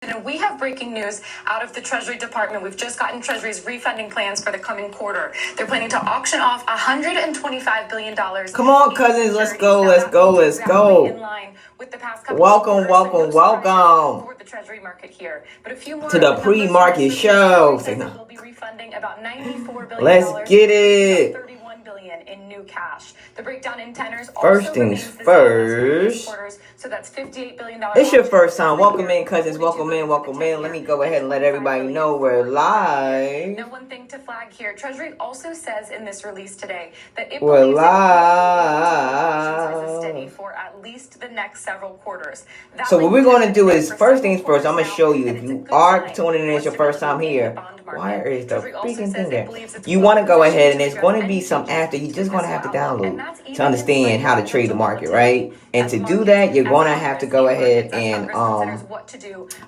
And we have breaking news out of the Treasury Department. We've just gotten Treasury's refunding plans for the coming quarter. They're planning to auction off $125 billion. Come on, cousins, let's go. In line with the past couple welcome for the Treasury market here. But a few more to the pre-market show. We'll be refunding about $94 billion. Let's get it. $31 billion in new cash. The breakdown in tenors. First things first. So that's $58 billion. It's your first time. Welcome in, cousins. Welcome in. Let me go ahead and let everybody know we're live. Now, one thing to flag here, Treasury also says in this release today that it we're believes live steady for at least the next several quarters. So what we're going to do is, first things first, I'm going to show you, if you are tuning in, it's your first time here, why is the freaking thing there? You want to go ahead, and there's going to be some after. You're just going to have to download to understand how to trade the market, right? And to do that, you're going to have to go ahead and,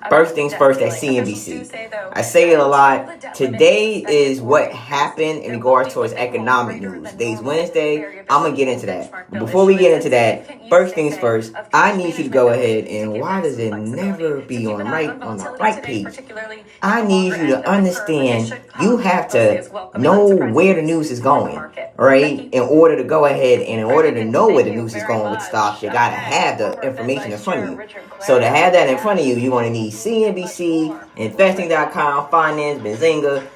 first things first, at CNBC. I say it a lot. Today is what happened in regards towards economic news. Today's Wednesday. I'm going to get into that. But before we get into that, first things first, I need you to go ahead, and why does it never be on the right page? I need you to understand you have to know where the news is going, right? In order to go ahead and in order to know where the news is going with stocks, you got to have the information in front of you. So to have that in front of you, you're going to need CNBC, investing.com, finance, Benzinga.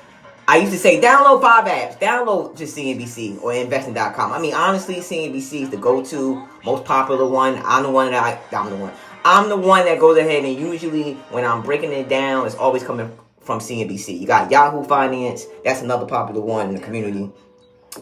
I used to say download 5 apps. Download just CNBC or investing.com. I mean, honestly, CNBC is the go-to, most popular one. I'm the one that goes ahead and usually when I'm breaking it down, it's always coming from CNBC. You got Yahoo Finance. That's another popular one in the community.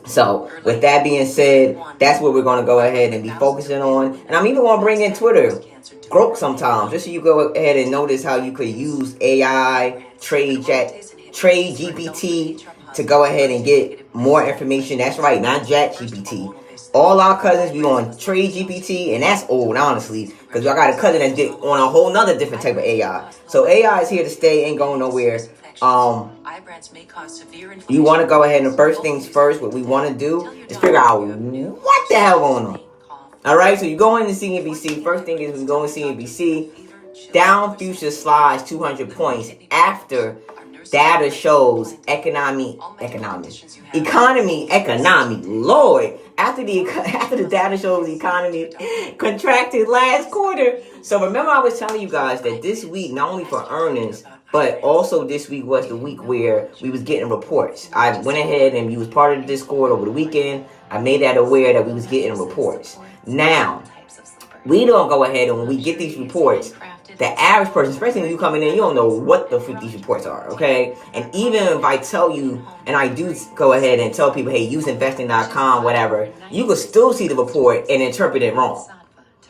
So with that being said, that's what we're going to go ahead and be focusing on. And I'm even going to bring in Twitter, Grok sometimes, just so you go ahead and notice how you could use AI, Trade GPT to go ahead and get more information. That's right, not Chat GPT. All our cousins be on Trade GPT, and that's old, honestly, because I got a cousin that's on a whole nother different type of AI. So AI is here to stay, ain't going nowhere. You want to go ahead and first things first, what we want to do is figure out what the hell going on. All right, so you go into CNBC. First thing is we go in CNBC. Down future slides 200 points after data shows economy. Lord, after the data shows the economy contracted last quarter. So remember, I was telling you guys that this week, not only for earnings, but also this week was the week where we was getting reports. I went ahead and you was part of the Discord over the weekend. I made that aware that we was getting reports. Now, we don't go ahead and when we get these reports, the average person, especially when you coming in, you don't know what the freak these reports are, okay? And even if I tell you, and I do go ahead and tell people, hey, use investing.com, whatever, you could still see the report and interpret it wrong.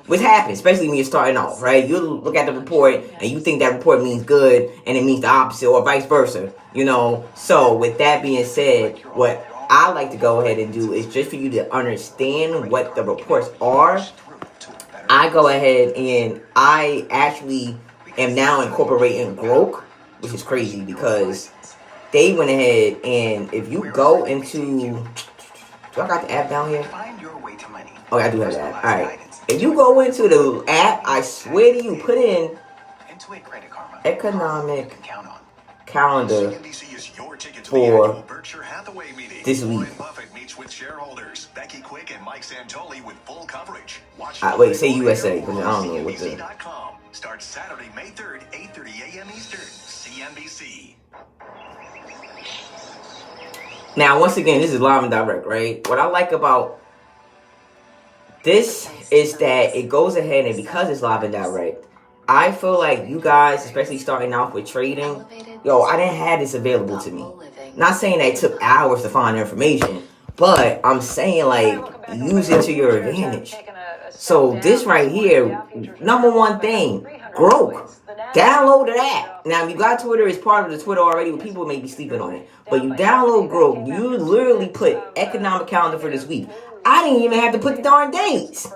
Which happens, especially when you're starting off, right? You look at the report and you think that report means good and it means the opposite or vice versa, you know? So with that being said, what I like to go ahead and do is just for you to understand what the reports are. I go ahead and I actually am now incorporating Grok, which is crazy because they went ahead and if you go into, do I got the app down here? Oh, I do have that. All right. If you go into the app, I swear to you, put in economic calendar for this week. Wait, say USA, because I don't know what the... Starts Saturday, May 3rd, 8:30 a.m. Eastern, CNBC. Now, once again, this is live and direct, right? What I like about this is that it goes ahead and because it's live and direct, I feel like you guys, especially starting off with trading, I didn't have this available to me. Not saying that it took hours to find information, but I'm saying like use it to your advantage. So this right here, number one thing, Grok. Download the app. Now, if you got Twitter, it's part of the Twitter already, but people may be sleeping on it. But you download Grok, you literally put economic calendar for this week. I didn't even have to put the darn dates.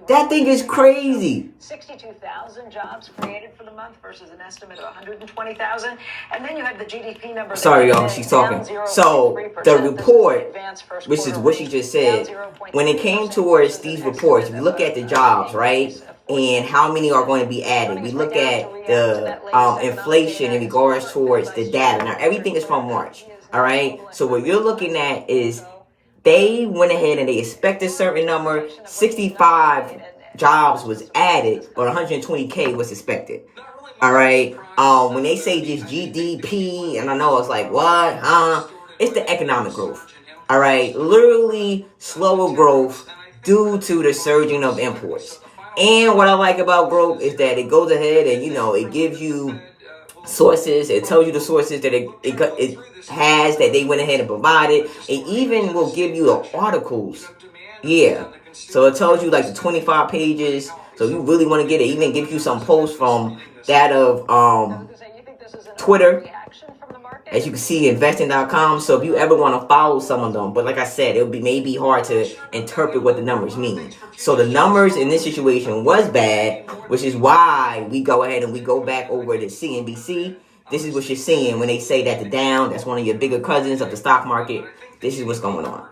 That thing is crazy. 62,000 jobs created for the month versus an estimate of 120,000. And then you had the GDP number. Sorry, y'all, she's talking. So the report, which is what she just said, when it came towards these reports, we look at the jobs, right? And how many are going to be added. We look at the inflation in regards towards the data. Now, everything is from March, all right? So what you're looking at is they went ahead and they expected a certain number. 65 jobs was added, but 120K was expected. All right. When they say just GDP, and I know it's like, what? It's the economic growth. All right. Literally slower growth due to the surging of imports. And what I like about growth is that it goes ahead and, it gives you sources. It tells you the sources that it has that they went ahead and provided. It even will give you the articles. Yeah. So it tells you like the 25 pages. So you really want to get it. Even gives you some posts from that of Twitter. As you can see, investing.com. So if you ever want to follow some of them, but like I said, it would be maybe hard to interpret what the numbers mean. So the numbers in this situation was bad, which is why we go ahead and we go back over to CNBC. This is what you're seeing when they say that the Dow, that's one of your bigger cousins of the stock market. This is what's going on.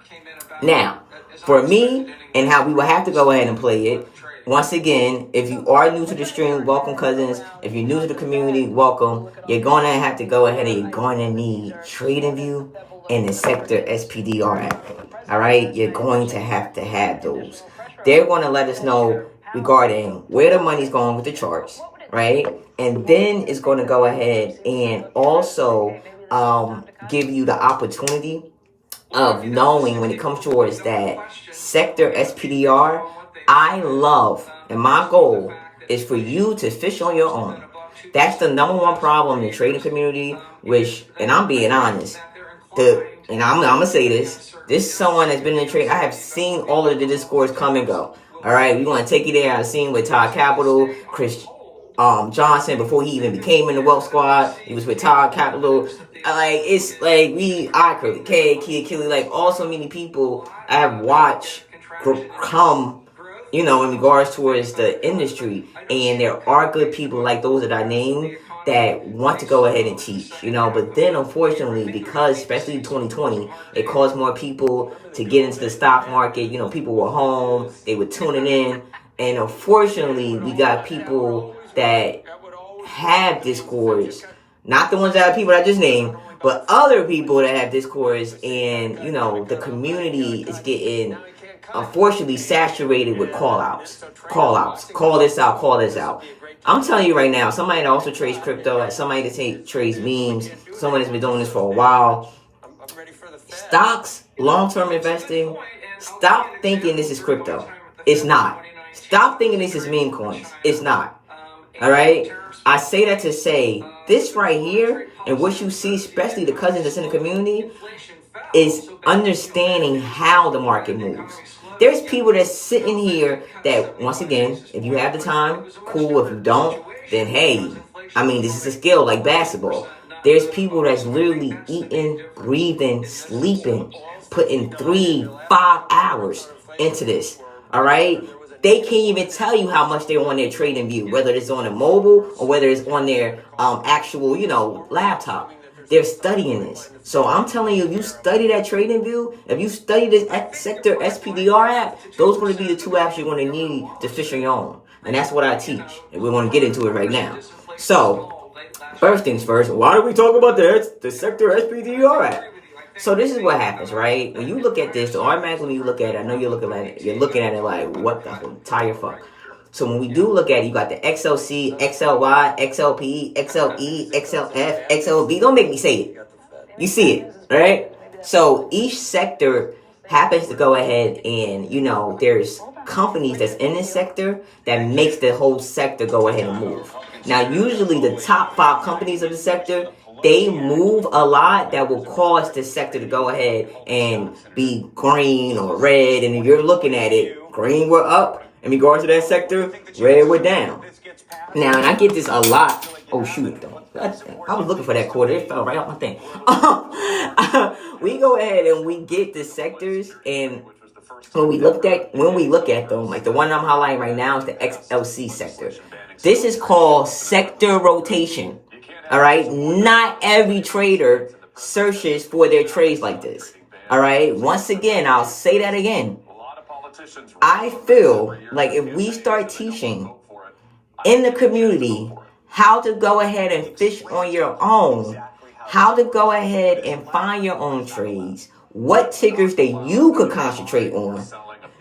Now, for me and how we will have to go ahead and play it, once again, if you are new to the stream, welcome, cousins. If you're new to the community, welcome. You're going to have to go ahead and you're going to need TradingView and the Sector SPDR app. All right? You're going to have those. They're going to let us know regarding where the money's going with the charts, right? And then it's going to go ahead and also give you the opportunity of knowing when it comes towards that Sector SPDR. I love, and my goal is for you to fish on your own. That's the number one problem in the trading community, which, and I'm being honest, and I'm going to say this is someone that's been in the trade. I have seen all of the discourse come and go. All right, we want to take you there. I've seen with Todd Capital, Chris Johnson, before he even became in the Wealth Squad. He was with Todd Capital. It's like Curly K, Kid Killy, like all so many people I have watched come, in regards towards the industry. And there are good people like those that I named that want to go ahead and teach, But then, unfortunately, because especially 2020, it caused more people to get into the stock market. People were home, they were tuning in. And unfortunately, we got people that have discourse, not the ones that are people I just named, but other people that have discourse. And, the community is getting, unfortunately, saturated with call-outs. Call this out. I'm telling you right now, somebody that also trades crypto, somebody that trades memes, someone that's been doing this for a while, stocks, long-term investing, stop thinking this is crypto. It's not. Stop thinking this is meme coins. It's not. All right? I say that to say, this right here, and what you see, especially the cousins that's in the community, is understanding how the market moves. There's people that's sitting here that, once again, if you have the time, cool. If you don't, then hey, this is a skill like basketball. There's people that's literally eating, breathing, sleeping, putting 3-5 hours into this. All right? They can't even tell you how much they're on their trading view, whether it's on a mobile or whether it's on their actual, laptop. They're studying this. So I'm telling you, if you study that trading view, if you study this Sector SPDR app, those are going to be the two apps you're going to need to fish on your own. And that's what I teach. And we're going to get into it right now. So, first things first, why do we talk about the Sector SPDR app? So this is what happens, right? When you look at this, automatically when you look at it, I know you're looking at it like, what the entire fuck? So when we do look at it, you got the XLC, XLY, XLP, XLE, XLF, XLB. Don't make me say it. You see it, right? So each sector happens to go ahead and, there's companies that's in this sector that makes the whole sector go ahead and move. Now, usually the top 5 companies of the sector, they move a lot that will cause the sector to go ahead and be green or red. And if you're looking at it, green we're up. In regards to that sector, red we're down. Now, and I get this a lot. Oh, shoot. I was looking for that quarter. It fell right off my thing. We go ahead and we get the sectors. And when we look at them, like the one I'm highlighting right now is the XLC sector. This is called sector rotation. All right, not every trader searches for their trades like this. All right, once again, I'll say that again. I feel like if we start teaching in the community how to go ahead and fish on your own, how to go ahead and find your own trades, what tickers that you could concentrate on,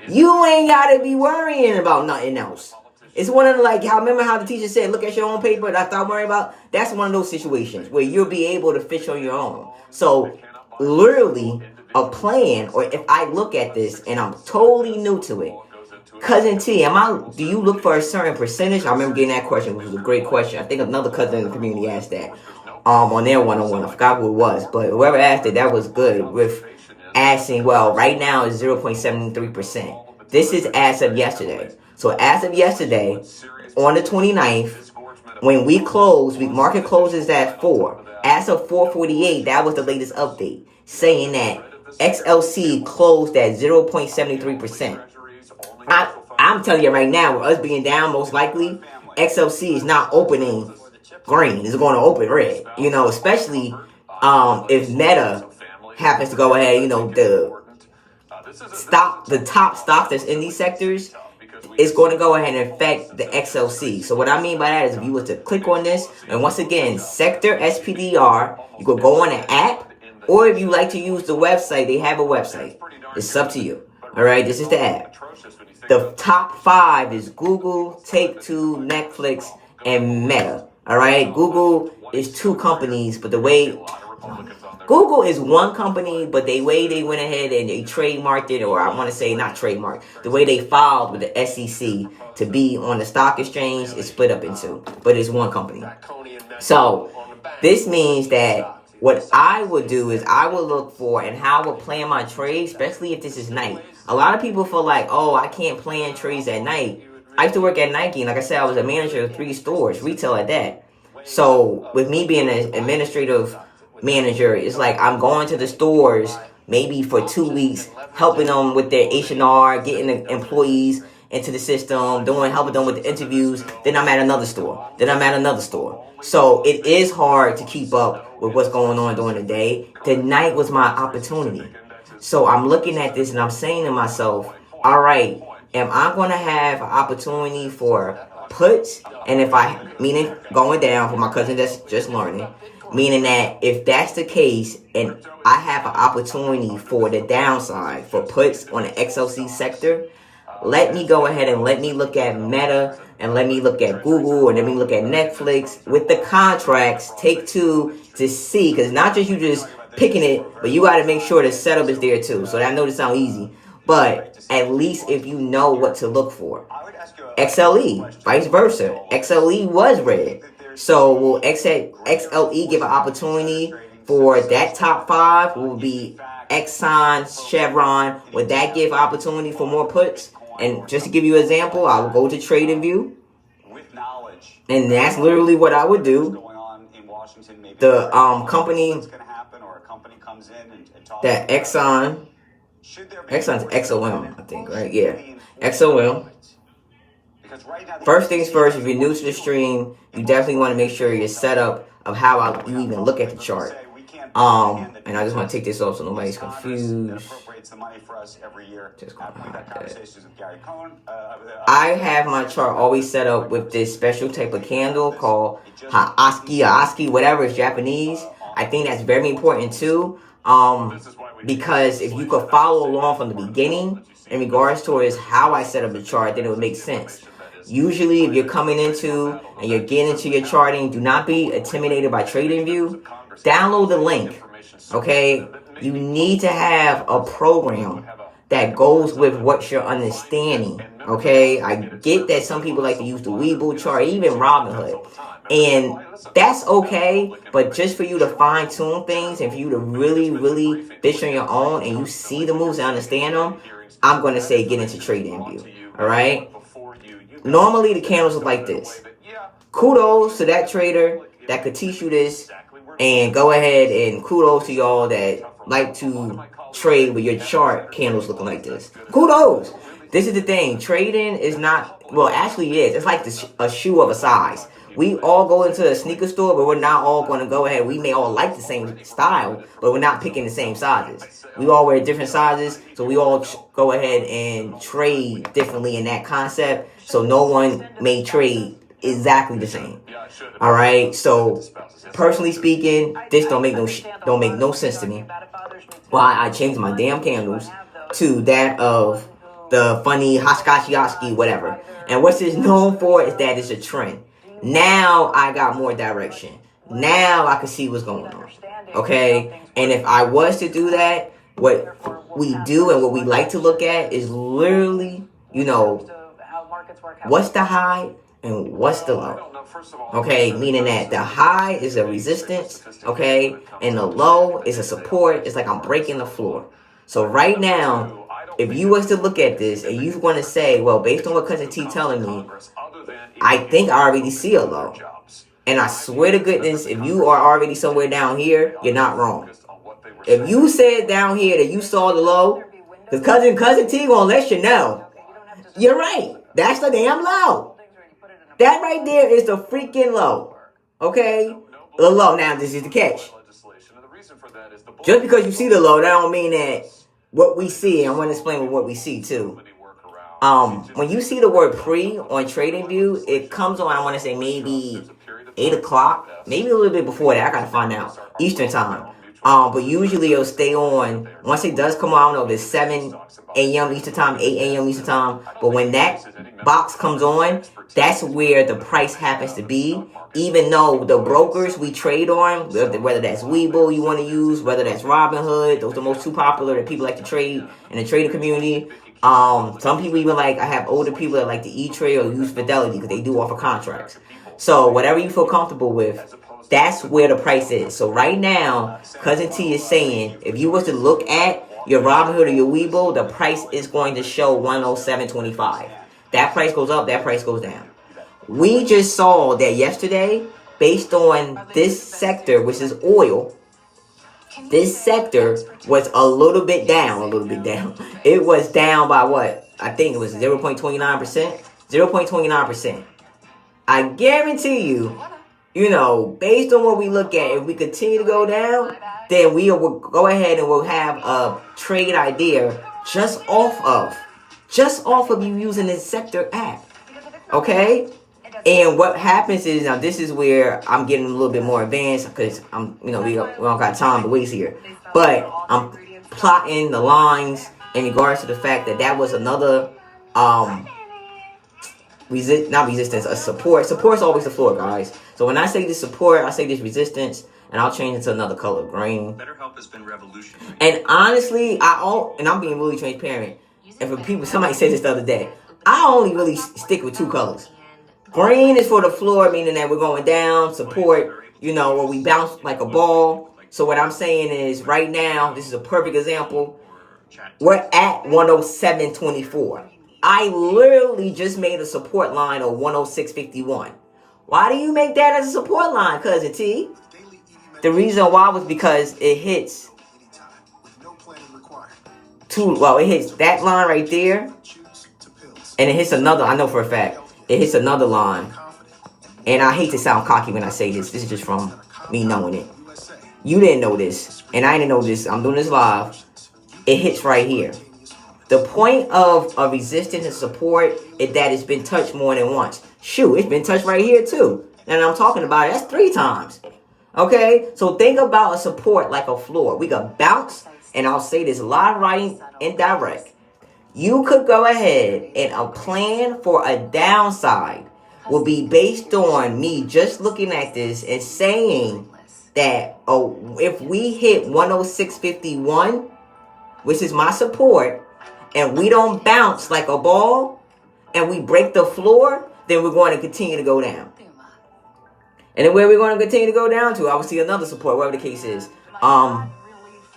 you ain't got to be worrying about nothing else. It's one of the, like, remember how the teacher said, look at your own paper, that's not worrying about? That's one of those situations where you'll be able to fish on your own. So, literally, a plan, or if I look at this and I'm totally new to it, Cousin T, do you look for a certain percentage? I remember getting that question, which was a great question. I think another cousin in the community asked that on their one-on-one. I forgot who it was, but whoever asked it, that was good with asking, well, right now is 0.73%. This is as of yesterday. So as of yesterday, on the 29th, when we close, market closes at 4. As of 4:48, that was the latest update, saying that XLC closed at 0.73%. I'm telling you right now, with us being down, most likely, XLC is not opening green. It's going to open red. Especially if Meta happens to go ahead, the top stocks that's in these sectors is going to go ahead and affect the XLC. So what I mean by that is if you were to click on this, and once again, sector SPDR, you could go on the app, or if you like to use the website, they have a website. It's up to you. All right, this is the app. The top 5 is Google, Take-Two, Netflix, and Meta. All right, Google is 2 companies, but Google is one company, but the way they went ahead and they trademarked it, or I want to say not trademarked, the way they filed with the SEC to be on the stock exchange is split up in 2, but it's one company. So this means that what I would do is I would look for and how I would plan my trade, especially if this is night. A lot of people feel like, oh, I can't plan trades at night. I used to work at Nike, and like I said, I was a manager of 3 stores, retail at that. So with me being an administrative manager, it's like I'm going to the stores maybe for 2 weeks, helping them with their H&R, getting the employees into the system, helping them with the interviews. Then I'm at another store. So it is hard to keep up with what's going on during the day. The night was my opportunity. So I'm looking at this and I'm saying to myself, all right, am I going to have an opportunity for puts? And meaning going down for my cousin that's just learning, meaning that if that's the case and I have an opportunity for the downside for puts on the XLC sector, let me go ahead and let me look at Meta and let me look at Google and let me look at Netflix with the contracts, Take-Two, to see, because not just you just picking it, but you got to make sure the setup is there too. So I know this sounds easy, but at least if you know what to look for. XLE, vice versa. XLE was red. So will XLE give an opportunity for that top 5? Will be Exxon, Chevron. Would that give opportunity for more puts? And just to give you an example, I would go to TradingView, and that's literally what I would do. The company that Exxon's XOM, I think, right? Yeah, XOM. First things first, if you're new to the stream, you definitely want to make sure your setup of how you even look at the chart. And I just want to take this off so nobody's confused. Just gonna hide that. I have my chart always set up with this special type of candle called Aski, whatever, it's Japanese. I think that's very important too. Because if you could follow along from the beginning in regards towards how I set up the chart, then it would make sense. Usually, if you're coming into and you're getting into your charting, do not be intimidated by TradingView. Download the link, okay? You need to have a program that goes with what you're understanding, okay? I get that some people like to use the Webull chart, even Robinhood. And that's okay, but just for you to fine-tune things and for you to really, really fish on your own and you see the moves and understand them, I'm going to say get into TradingView, all right? Normally, the candles look like this. Kudos to that trader that could teach you this, and go ahead and kudos to y'all that like to trade with your chart candles looking like this. Kudos. This is the thing. Trading is not, well, actually it is. It's like a shoe of a size. We all go into a sneaker store, but we're not all going to go ahead. We may all like the same style, but we're not picking the same sizes. We all wear different sizes, so we all go ahead and trade differently in that concept. So no one may trade exactly the same. All right. So personally speaking, this don't make no sense to me. Why I changed my damn candles to that of the funny Hashkashi whatever. And what it's known for is that it's a trend. Now I got more direction. Now I can see what's going on. Okay? And if I was to do that, what we do and what we like to look at is literally, what's the high and what's the low. Okay? Meaning that the high is a resistance, okay? And the low is a support. It's like I'm breaking the floor. So right now, if you was to look at this and you want to say, well, based on what Cousin T telling me, I think I already see a low. And I swear to goodness, if you are already somewhere down here, you're not wrong. If you said down here that you saw the low, because Cousin T gonna let you know, you're right. That's the damn low. That right there is the freaking low. Okay? The low. Now, this is the catch. Just because you see the low, that don't mean that what we see, and I want to explain what we see too. When you see the word pre on TradingView, it comes on, I want to say maybe 8 o'clock, maybe a little bit before that. I got to find out. Eastern time. But usually it'll stay on. Once it does come on, I don't know if it's 7 a.m. Eastern time, 8 a.m. Eastern time. But when that box comes on, that's where the price happens to be. Even though the brokers we trade on, whether that's Webull you want to use, whether that's Robinhood, those are the most two popular that people like to trade in the trading community. Some people even I have older people that like to E-Trade or use Fidelity because they do offer contracts. So whatever you feel comfortable with, that's where the price is. So right now, Cousin T is saying, if you was to look at your Robinhood or your Webull, the price is going to show 107.25. That price goes up, that price goes down. We just saw that yesterday, based on this sector, which is oil, this sector was a little bit down. It was down by what? I think it was 0.29%. 0.29%. I guarantee you, based on what we look at, if we continue to go down, then we will go ahead and we'll have a trade idea just off of you using this sector app. Okay? And what happens is, now this is where I'm getting a little bit more advanced because we don't got time to waste here. But I'm plotting the lines in regards to the fact that was another not resistance, a support. Support's always the floor, guys. So when I say this support, I say this resistance, and I'll change it to another color, green. BetterHelp has been revolutionary. And honestly, and I'm being really transparent. And for people, somebody said this the other day, I only really stick with two colors. Green is for the floor, meaning that we're going down, support, where we bounce like a ball. So what I'm saying is, right now, this is a perfect example. We're at 107.24. I literally just made a support line of 106.51. Why do you make that as a support line, Cousin T? The reason why was because it hits it hits that line right there, and it hits another, I know for a fact, it hits another line. And I hate to sound cocky when I say this. This is just from me knowing it. You didn't know this, and I didn't know this. I'm doing this live. It hits right here. The point of a resistance and support is that it's been touched more than once. Shoot, it's been touched right here too. And I'm talking about it. That's 3 times. Okay? So think about a support like a floor. We could bounce, and I'll say this live, right, and direct. You could go ahead and a plan for a downside will be based on me just looking at this and saying that if we hit 106.51, which is my support, and we don't bounce like a ball, and we break the floor, then we're going to continue to go down. And then where we're going to continue to go down to, I will see another support, whatever the case is. Really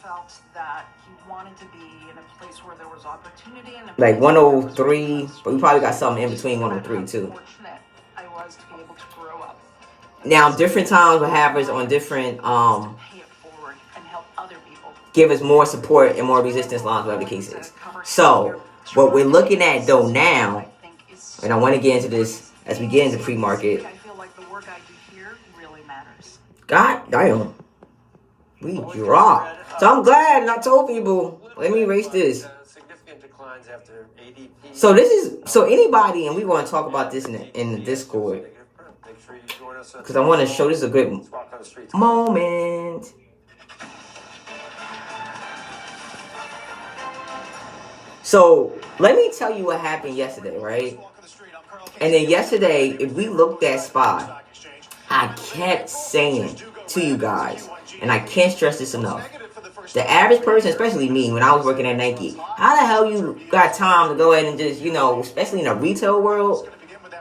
felt that he wanted to be in a place where there was opportunity, and like 103, but we probably got something in between 103 too. I was to be able to grow up. Now, different times will have us on different Pay it forward and help other people. give us more support and more resistance lines, whatever the case is. So what we're looking at though now, and I want to get into this as we get into pre-market. God damn, we dropped. So I'm glad, and I told people, let me erase this. So this is, so anybody, and we want to talk about this in the Discord, because I want to show this is a good moment. So let me tell you what happened yesterday, right? And then yesterday, if we looked at SPY, I kept saying to you guys, and I can't stress this enough, the average person, especially me, when I was working at Nike, how the hell you got time to go ahead and just, especially in the retail world,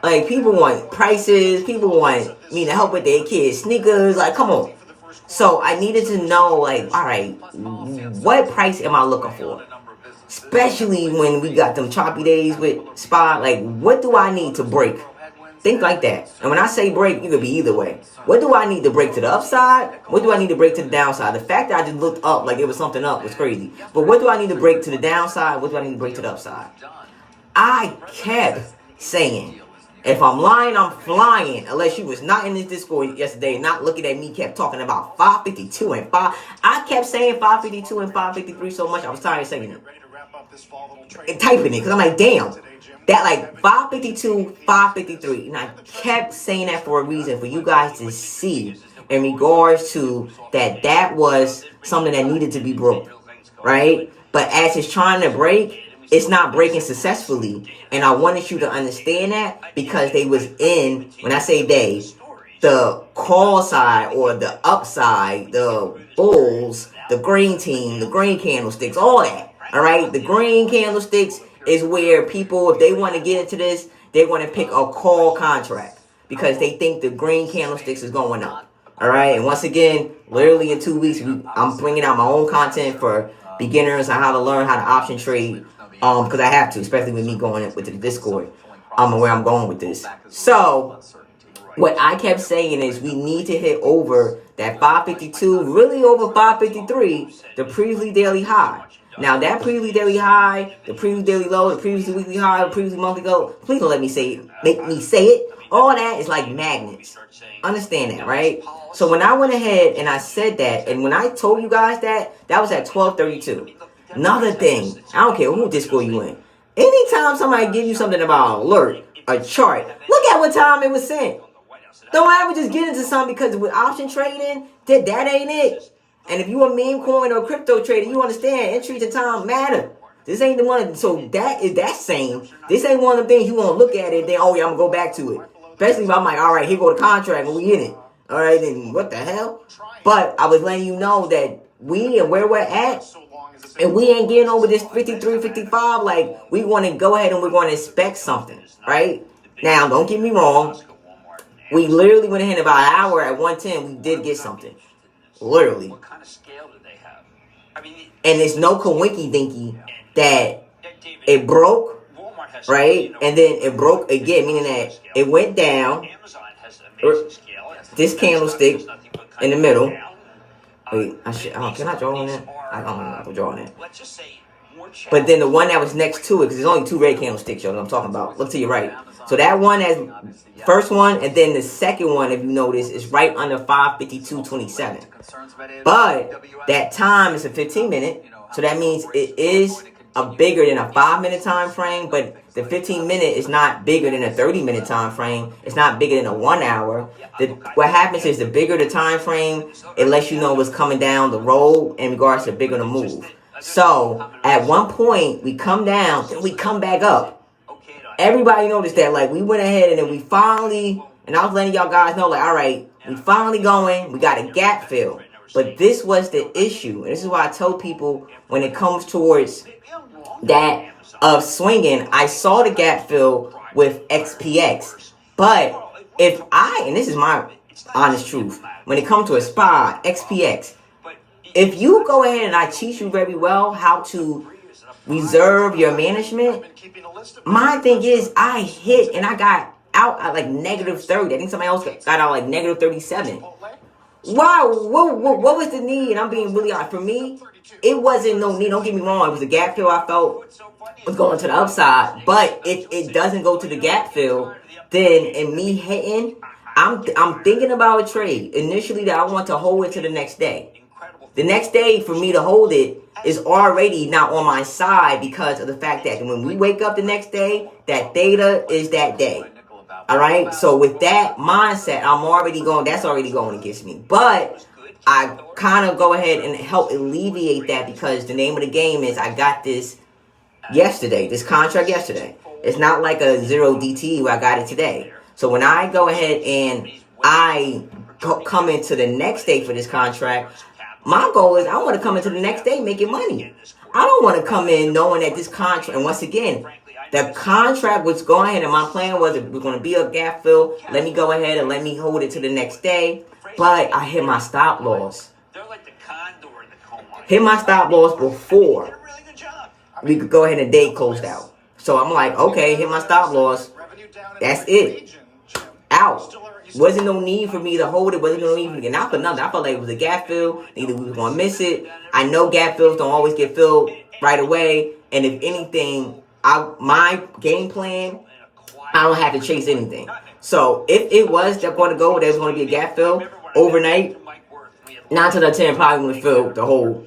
like, people want prices, people want me to help with their kids' sneakers, like, come on. So I needed to know, like, all right, what price am I looking for? Especially when we got them choppy days with SPY, like, what do I need to break? Think like that. And when I say break, you could be either way. What do I need to break to the upside? What do I need to break to the downside? The fact that I just looked up like it was something up was crazy. But what do I need to break to the downside? What do I need to break to the upside? I kept saying, if I'm lying, I'm flying. Unless you was not in this Discord yesterday, not looking at me, kept talking about 552 and 5. I kept saying 552 and 553 so much, I was tired of saying it. And typing it, because I'm like, damn. That like 552, 553. And I kept saying that for a reason, for you guys to see in regards to that was something that needed to be broke. Right? But as it's trying to break, it's not breaking successfully. And I wanted you to understand that because they was in, when I say they, the call side or the upside, the bulls, the green team, the green candlesticks, all that. All right? The green candlesticks is where people, if they want to get into this, they want to pick a call contract because they think the green candlesticks is going up. All right, and once again, literally in 2 weeks, I'm bringing out my own content for beginners on how to learn how to option trade. Because I have to, especially with me going with the Discord, and where I'm going with this. So what I kept saying is we need to hit over that 552, really over 553, the previously daily high. Now that previously daily high, the previous daily low, the previously weekly high, the previously monthly low, please don't let me say it, make me say it. All that is like magnets. Understand that, right? So when I went ahead and I said that, and when I told you guys that was at 1232. Another thing, I don't care who Discord you in. Anytime somebody gives you something about an alert, a chart, look at what time it was sent. Don't ever just get into something because with option trading, that ain't it. And if you a meme coin or crypto trader, you understand entry to time matter. This ain't the one. So that's same. This ain't one of the things you want to look at it and then, oh yeah, I'm going to go back to it. Especially if I'm like, all right, here go the contract and we in it. All right, then what the hell? But I was letting you know that we and where we're at, and we ain't getting over this 53, 55, like, we want to go ahead and we're going to expect something, right? Now, don't get me wrong. We literally went ahead about an hour at 110. We did get something. Literally. What kind of scale do they have? I mean, and it's no coinky dinky that it broke, right? And then it broke again, meaning that it went down. This candlestick in the middle. Wait, can I draw on that? I don't know how to draw on that. But then the one that was next to it, because there's only two red candlesticks, y'all, that I'm talking about. Look to your right. So that one has first one, and then the second one, if you notice, is right under 552.27. But that time is a 15-minute, so that means it is bigger than a 5-minute time frame. But the 15-minute is not bigger than a 30-minute time frame. It's not bigger than a 1 hour. What happens is the bigger the time frame, it lets you know what's coming down the road in regards to bigger the move. So at one point we come down, then we come back up. Everybody noticed that, like, we went ahead and then we finally, and I was letting y'all guys know, like, all right, we finally going, we got a gap fill. But this was the issue, and this is why I tell people when it comes towards that of swinging, I saw the gap fill with XPX. But if and this is my honest truth, when it comes to a SPY, XPX, if you go ahead and I teach you very well how to reserve your management, my thing is I hit and I got out at like negative 30. I think somebody else got out like negative 37. Wow, what was the need? I'm being really honest. For me, it wasn't no need. Don't get me wrong. It was a gap fill I felt was going to the upside. But if it doesn't go to the gap fill, then in me hitting, I'm thinking about a trade initially that I want to hold it to the next day. The next day for me to hold it is already not on my side because of the fact that when we wake up the next day, that theta is that day. All right. So with that mindset, I'm already going. That's already going against me. But I kind of go ahead and help alleviate that because the name of the game is I got this yesterday. This contract yesterday. It's not like a 0 DT where I got it today. So when I go ahead and I come into the next day for this contract, my goal is I want to come into the next day making money. I don't want to come in knowing that this contract, and once again, the contract was going ahead and my plan was it was going to be a gap fill. Let me go ahead and let me hold it to the next day. But I hit my stop loss. Hit my stop loss before we could go ahead and day closed out. So I'm like, okay, hit my stop loss. That's it. Out. Wasn't no need for me to hold it. Wasn't no need for me to get out for nothing. I felt like it was a gap fill. Either we was going to miss it. I know gap fills don't always get filled right away. And if anything, my game plan, I don't have to chase anything. So if it was going to go, there's going to be a gap fill overnight, 9 out of 10 probably would fill the whole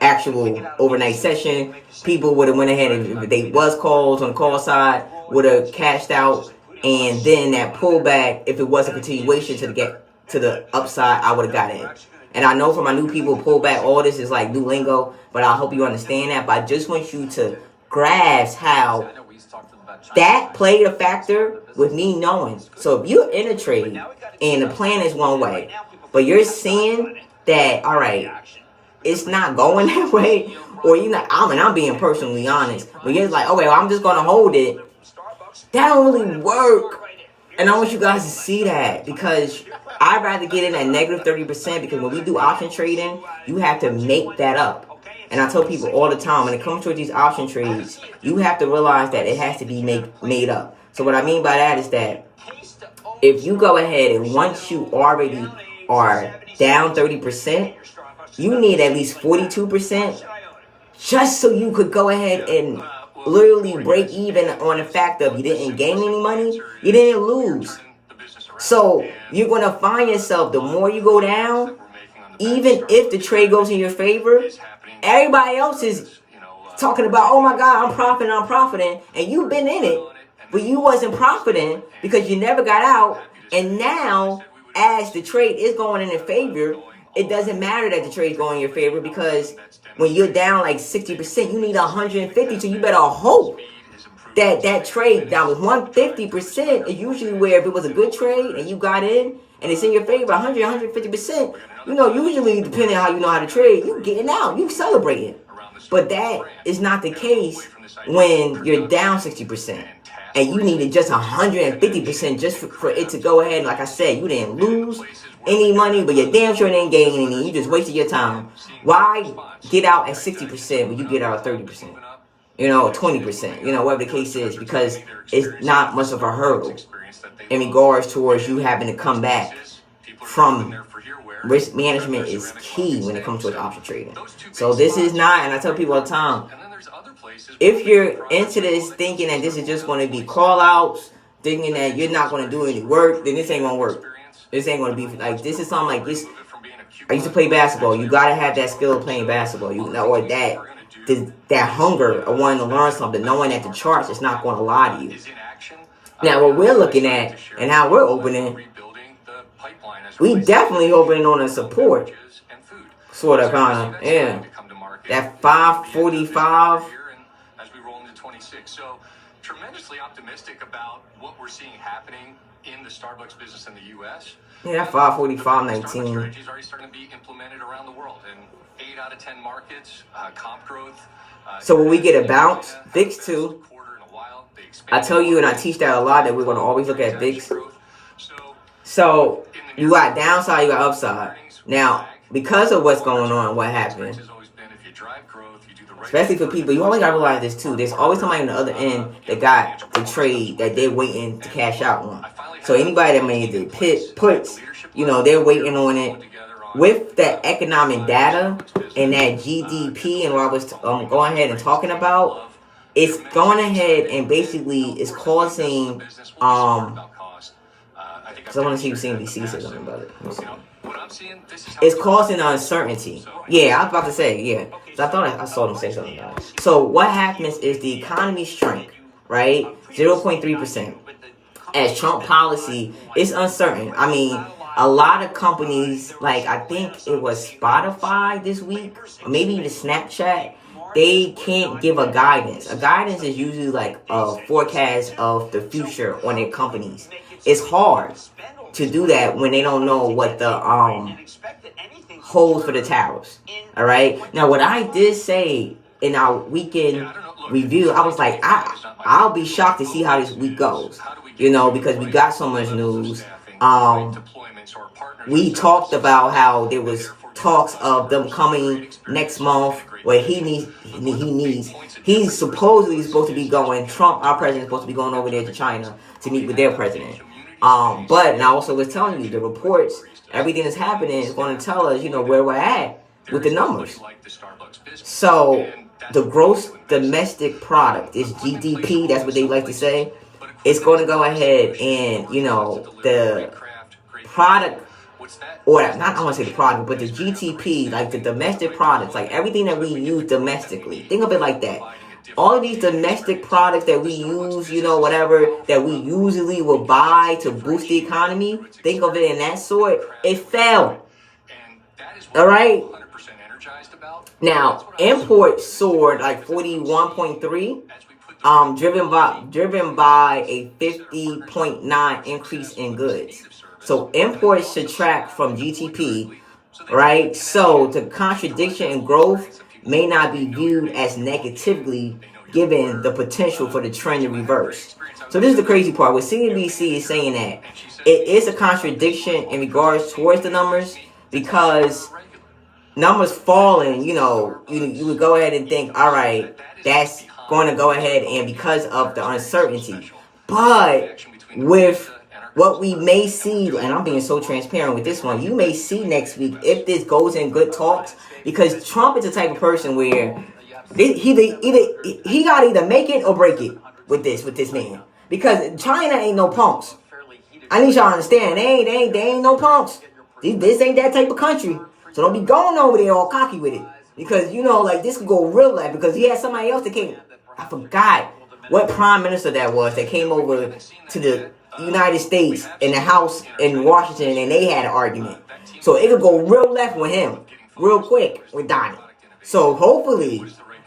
actual overnight session. People would have went ahead and if they was calls on the call side, would have cashed out. And then that pullback, if it was a continuation to the upside, I would have got in. And I know for my new people, pullback, all this is like new lingo, but I hope you understand that. But I just want you to grasp how that played a factor with me knowing. So if you're in a trade and the plan is one way, but you're seeing that, all right, it's not going that way, or you're not, I'm being personally honest, but you're like, okay, well, I'm just going to hold it. That don't really work. And I want you guys to see that because I'd rather get in at negative 30% because when we do option trading, you have to make that up. And I tell people all the time, when it comes to these option trades, you have to realize that it has to be made up. So what I mean by that is that if you go ahead and once you already are down 30%, you need at least 42% just so you could go ahead and literally break even on the fact of you didn't gain any money, you didn't lose. So you're going to find yourself, the more you go down, even if the trade goes in your favor, everybody else is talking about, oh my God, I'm profiting. And you've been in it, but you wasn't profiting because you never got out. And now, as the trade is going in your favor, it doesn't matter that the trade is going in your favor because when you're down like 60%, you need 150. So you better hope that trade down with 150% is usually where if it was a good trade and you got in and it's in your favor, 150%, usually depending on how you know how to trade, you getting out, you celebrating. But that is not the case when you're down 60%. And you needed just 150% just for it to go ahead. Like I said, you didn't lose any money, but you damn sure didn't gain any. You just wasted your time. Why get out at 60% when you get out at 30%? 20%, whatever the case is, because it's not much of a hurdle in regards towards you having to come back from risk management is key when it comes to option trading. So this is not, and I tell people all the time, if you're into this thinking that this is just going to be call outs, thinking that you're not going to do any work, then this ain't going to work. This ain't going to be like, this is something like this. I used to play basketball. You got to have that skill of playing basketball. Or that hunger of wanting to learn something, knowing that the charts is not going to lie to you. Now, what we're looking at and how we're opening, we definitely opening on a support. Sort of, kind of, yeah. That 545. So tremendously optimistic about what we're seeing happening in the Starbucks business in the U.S. Yeah, that 545.19. Strategy is already starting to be implemented around the world in 8 out of 10 markets. Comp growth. So when we get a bounce, VIX too. I tell you, and I teach that a lot, that we're going to always look at VIX. So you got downside, you got upside. Now, because of what's going on, what happened? especially for people. You always gotta realize this too. There's always somebody on the other end that got the trade that they're waiting to cash out on. So anybody that made the puts, they're waiting on it. With that economic data and that GDP and what I was going ahead and talking about, it's going ahead and basically is causing because I want to see if CNBC says something about it. It's causing uncertainty. Yeah, I was about to say, yeah. So I thought I saw them say something about it. So what happens is the economy shrank, right? 0.3%. As Trump policy, it's uncertain. I mean, a lot of companies, like I think it was Spotify this week, or maybe even Snapchat, they can't give a guidance. A guidance is usually like a forecast of the future on their companies. It's hard to do that when they don't know what the holds for the tariffs. All right. Now, what I did say in our weekend review, I was like, I'll be shocked to see how this week goes. Because we got so much news. We talked about how there was talks of them coming next month. Where he's supposedly supposed to be going. Trump, our president, is supposed to be going over there to China to meet with their president. And I also was telling you the reports, everything that's happening is going to tell us, where we're at with the numbers. So the gross domestic product is GDP. That's what they like to say. It's going to go ahead and the product. Or not, I want to say the product, but the GDP, like the domestic products, like everything that we use domestically. Think of it like that. All of these domestic products that we use, whatever, that we usually will buy to boost the economy, think of it in that sort, it fell. All right? Now, imports soared like 41.3, driven by a 50.9 increase in goods. So imports subtract from GDP, right? So the contradiction in growth may not be viewed as negatively given the potential for the trend to reverse. So this is the crazy part. What CNBC is saying that it is a contradiction in regards towards the numbers because numbers falling, you would go ahead and think, all right, that's going to go ahead and because of the uncertainty. But with what we may see, and I'm being so transparent with this one, you may see next week if this goes in good talks, because Trump is the type of person where he got to either make it or break it with this man, because China ain't no punks. I need y'all to understand, they ain't no punks. This ain't that type of country, so don't be going over there all cocky with it, because this could go real life, because he had somebody else that came. I forgot what prime minister that was that came over to the United States in the House in Washington, and they had an argument. So it could go real left with him, real quick with Donnie. So hopefully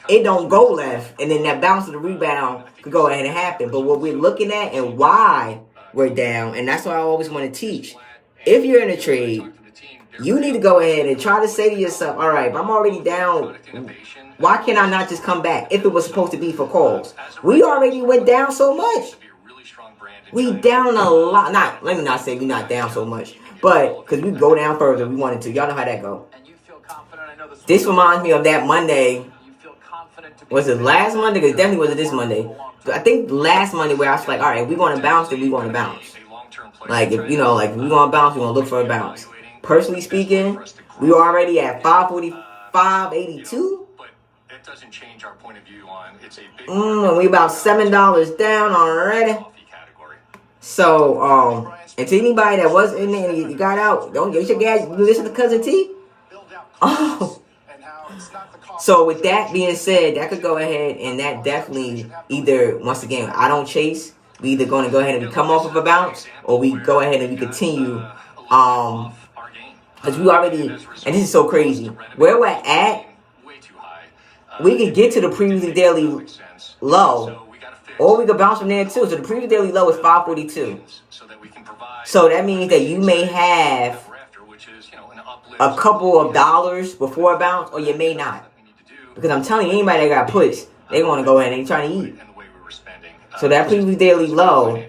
it don't go left, and then that bounce of the rebound could go ahead and happen. But what we're looking at and why we're down, and that's what I always want to teach. If you're in a trade, you need to go ahead and try to say to yourself, all right, if I'm already down, why can't I not just come back if it was supposed to be for calls? We already went down so much. We down a lot. Let me not say we not down so much, but because we go down further, we wanted to. Y'all know how that go. This reminds me of that Monday. Was it last Monday? Because it definitely wasn't this Monday. But I think last Monday where I was like, all right, if we want to bounce, then we want to bounce. Like if we want to bounce, we want to look for a bounce. Personally speaking, we were already at 545.82. It doesn't change our point of view on it's a big we about $7 down already. So, and to anybody that was in there and you got out, don't get your gas. Listen to Cousin T. Oh. So with that being said, that could go ahead and that definitely either, once again, I don't chase. We either going to go ahead and we come off of a bounce, or we go ahead and we continue. Because we already, and this is so crazy, where we're at, we can get to the previous daily low. Or we could bounce from there too. So the previous daily low is 542. So that means that you may have a couple of dollars before a bounce, or you may not. Because I'm telling you, anybody that got puts, they want to go ahead and they trying to eat. So that previous daily low,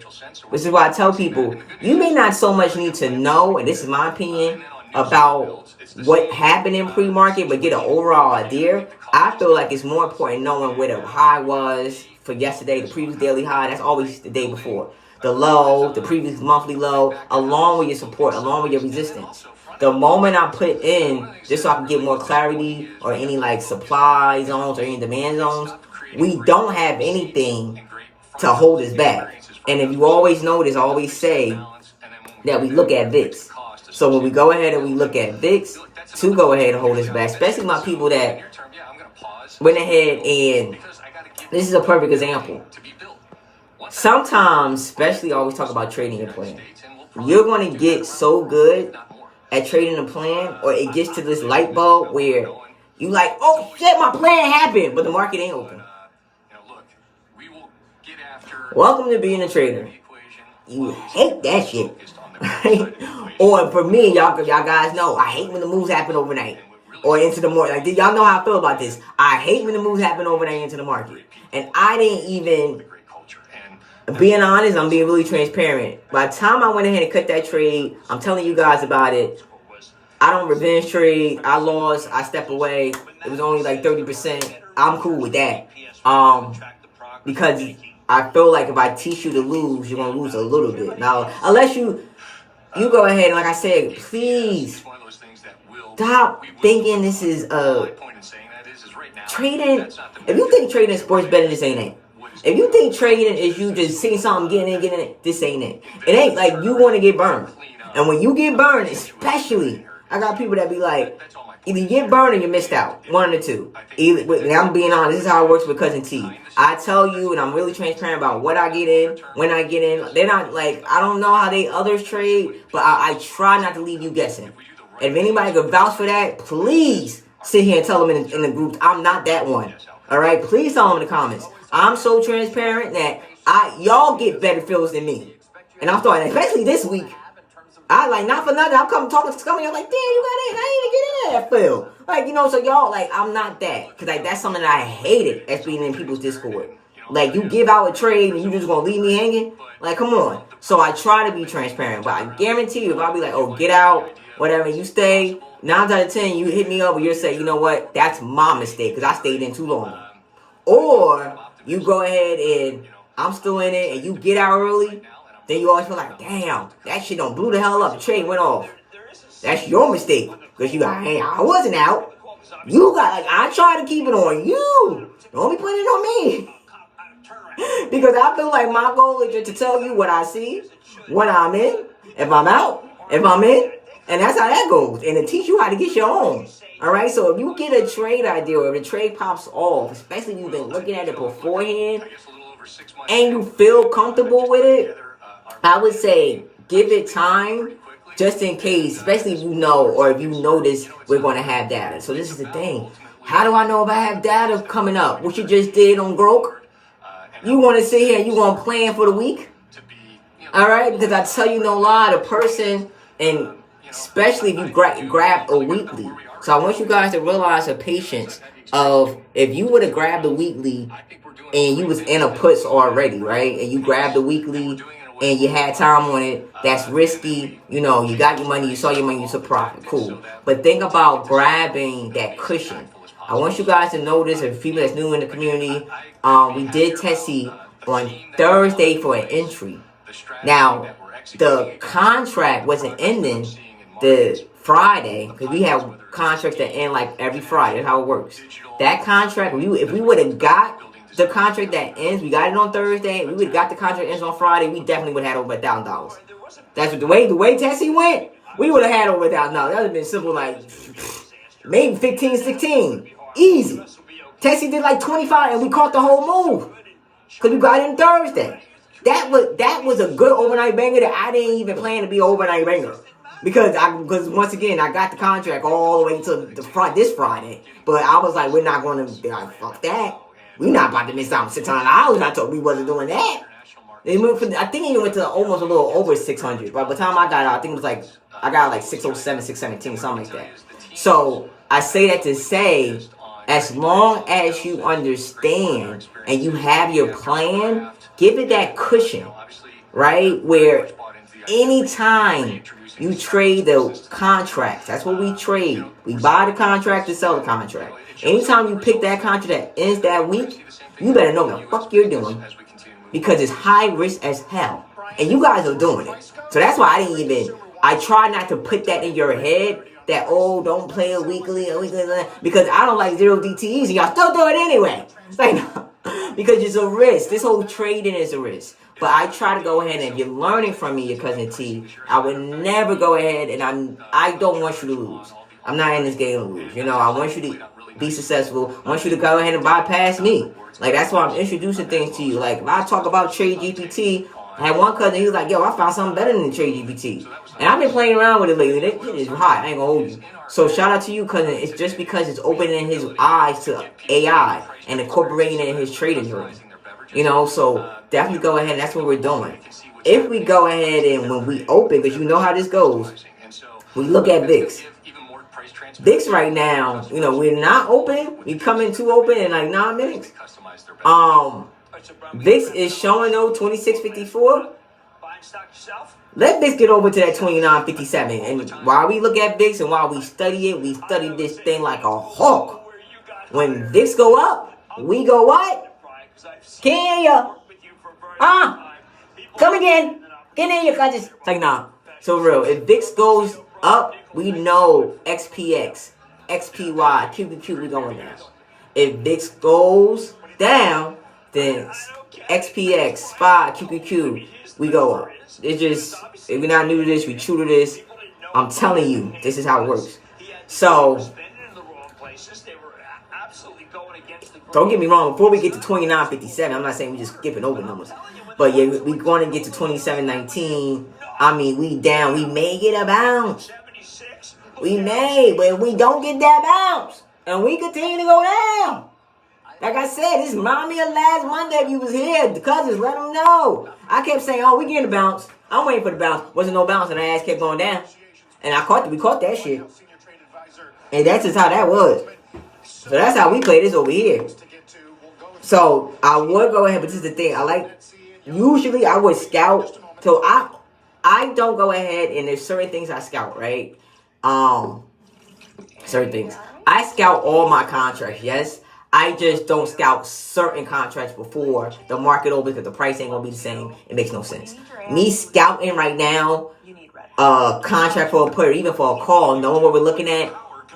this is why I tell people, you may not so much need to know, and this is my opinion, about what happened in pre-market, but get an overall idea. I feel like it's more important knowing where the high was for yesterday, the previous daily high. That's always the day before. The low, the previous monthly low, along with your support, along with your resistance. The moment I put in, just so I can get more clarity or any like supply zones or any demand zones, we don't have anything to hold us back. And if you always notice, I always say that we look at VIX. So when we go ahead and we look at VIX to go ahead and hold us back, especially my people that went ahead and, this is a perfect example. Sometimes, especially I always talk about trading your plan. You're going to get so good at trading a plan, or it gets to this light bulb where you like, oh shit, my plan happened, but the market ain't open. Welcome to being a trader. You hate that shit. Right? Or for me, y'all guys know, I hate when the moves happen overnight or into the morning. Like, y'all know how I feel about this. I hate when the moves happen overnight into the market. And I didn't even, being honest, I'm being really transparent. By the time I went ahead and cut that trade, I'm telling you guys about it. I don't revenge trade. I lost. I step away. It was only like 30%. I'm cool with that. Because I feel like if I teach you to lose, you're going to lose a little bit. Now, unless you go ahead and, like I said, please stop thinking this is trading. If you think trading sports betting, this ain't it. If you think trading is you just seeing something, getting it, this ain't it. It ain't like you want to get burned. And when you get burned, especially, I got people that be like, either you get burned or you missed out. One of the two. And I'm being honest, this is how it works with Cousin T. I tell you, and I'm really transparent about what I get in, when I get in. They're not like, I don't know how they others trade, but I try not to leave you guessing. If anybody could vouch for that, please sit here and tell them in the group, I'm not that one. Alright? Please tell them in the comments. I'm so transparent that y'all get better feels than me. And I'm starting, especially this week. I like, not for nothing, I'm talking to somebody, I'm like, damn, you got in. I didn't even get in that feel. Like, you know, so y'all, like, I'm not that. Because, like, that's something that I hated as being in people's Discord. Like, you give out a trade and you just going to leave me hanging? Like, come on. So I try to be transparent. But I guarantee you, if I'll be like, oh, get out, whatever, you stay, 9 out of 10, you hit me up and you'll say, you know what, that's my mistake because I stayed in too long. Or you go ahead and I'm still in it and you get out early, then you always feel like, damn, that shit done blew the hell up. The trade went off. That's your mistake. Because you got, hey, I wasn't out. You got, like, I try to keep it on you. Don't be putting it on me. Because I feel like my goal is just to tell you what I see, when I'm in, if I'm out, if I'm in. And that's how that goes. And to teach you how to get your own. Alright, so if you get a trade idea or if the trade pops off, especially if you've been looking at it beforehand, and you feel comfortable with it, I would say give it time just in case, especially if you know or if you notice we're going to have data. So this is the thing. How do I know if I have data coming up? What you just did on Grok? You want to sit here and you want to plan for the week? Alright, because I tell you no lie, the person, and especially if you grab a weekly. So I want you guys to realize the patience of if you would have grabbed the weekly and you was in a puts already, right? And you grabbed the weekly and you had time on it, that's risky. You know, you got your money, you saw your money, you took profit. Cool. But think about grabbing that cushion. I want you guys to notice, if people that's new in the community, we did Tessie on Thursday for an entry. Now, the contract wasn't ending the Friday, because we have contracts that end like every Friday. That's how it works. That contract, if we would have got the contract that ends, we got it on Thursday, we would have got the contract ends on Friday, we definitely would have had over $1,000. That's what the way Tessie went, we would have had over $1,000. That would have been simple, like maybe 15, 16. Easy. Tessie did like 25 and we caught the whole move. Because we got it on Thursday. That was a good overnight banger that I didn't even plan to be an overnight banger. Because once again, I got the contract all the way to this Friday. But I was like, we're not going to be like, fuck that. We're not about to miss out on $600. I told we wasn't doing that. I think it went to almost a little over 600. By the time I got out, I think it was like, I got like 607, 617, something like that. So I say that to say, as long as you understand and you have your plan, give it that cushion, right? Where anytime you trade the contracts, that's what we trade. We buy the contract to sell the contract. Anytime you pick that contract that ends that week, you better know what the fuck you're doing, because it's high risk as hell. And you guys are doing it. So that's why I try not to put that in your head that, oh, don't play it weekly, because I don't like zero DTEs and y'all still do it anyway. It's like, because it's a risk. This whole trading is a risk. But I try to go ahead, and if you're learning from me, your cousin T, I would never go ahead, and I don't want you to lose. I'm not in this game to lose. You know, I want you to be successful. I want you to go ahead and bypass me. Like, that's why I'm introducing things to you. Like, if I talk about Trade GPT, I had one cousin, he was like, yo, I found something better than Trade GPT. And I've been playing around with it lately. It is hot. I ain't gonna hold you. So shout out to you, cousin. It's just because it's opening his eyes to AI and incorporating it in his trading journey. You know, so definitely go ahead. That's what we're doing. If we go ahead and when we open, because you know how this goes, we look at VIX. VIX right now, you know, we're not open. We come in too open in like 9 minutes. VIX is showing though 26.54. Let VIX get over to that 29.57. And while we look at VIX and while we study it, we study this thing like a hawk. When VIX go up, we go what? Can ya? Come again. Get in your countries. It's like, nah. So real. If VIX goes up, we know XPX, XPY, QQQ, we going down. If VIX goes down, then XPX, SPY, QQQ, we go up. It's just, if we're not new to this, we true to this. I'm telling you, this is how it works. So, don't get me wrong, before we get to 29.57, I'm not saying we just skipping over numbers. But yeah, we're going to get to 27.19. I mean, we down. We may get a bounce. We may, but if we don't get that bounce, and we continue to go down. Like I said, this remind me of last Monday if you was here. The cousins, let them know. I kept saying, oh, we getting a bounce. I'm waiting for the bounce. Wasn't no bounce, and the ass kept going down. And we caught that shit. And that's just how that was. So that's how we play this over here. So I would go ahead, but this is the thing. Usually I would scout. So I don't go ahead, and there's certain things I scout, right? Certain things. I scout all my contracts, yes. I just don't scout certain contracts before the market opens because the price ain't gonna be the same. It makes no sense. Me scouting right now, contract for a put or even for a call, knowing what we're looking at,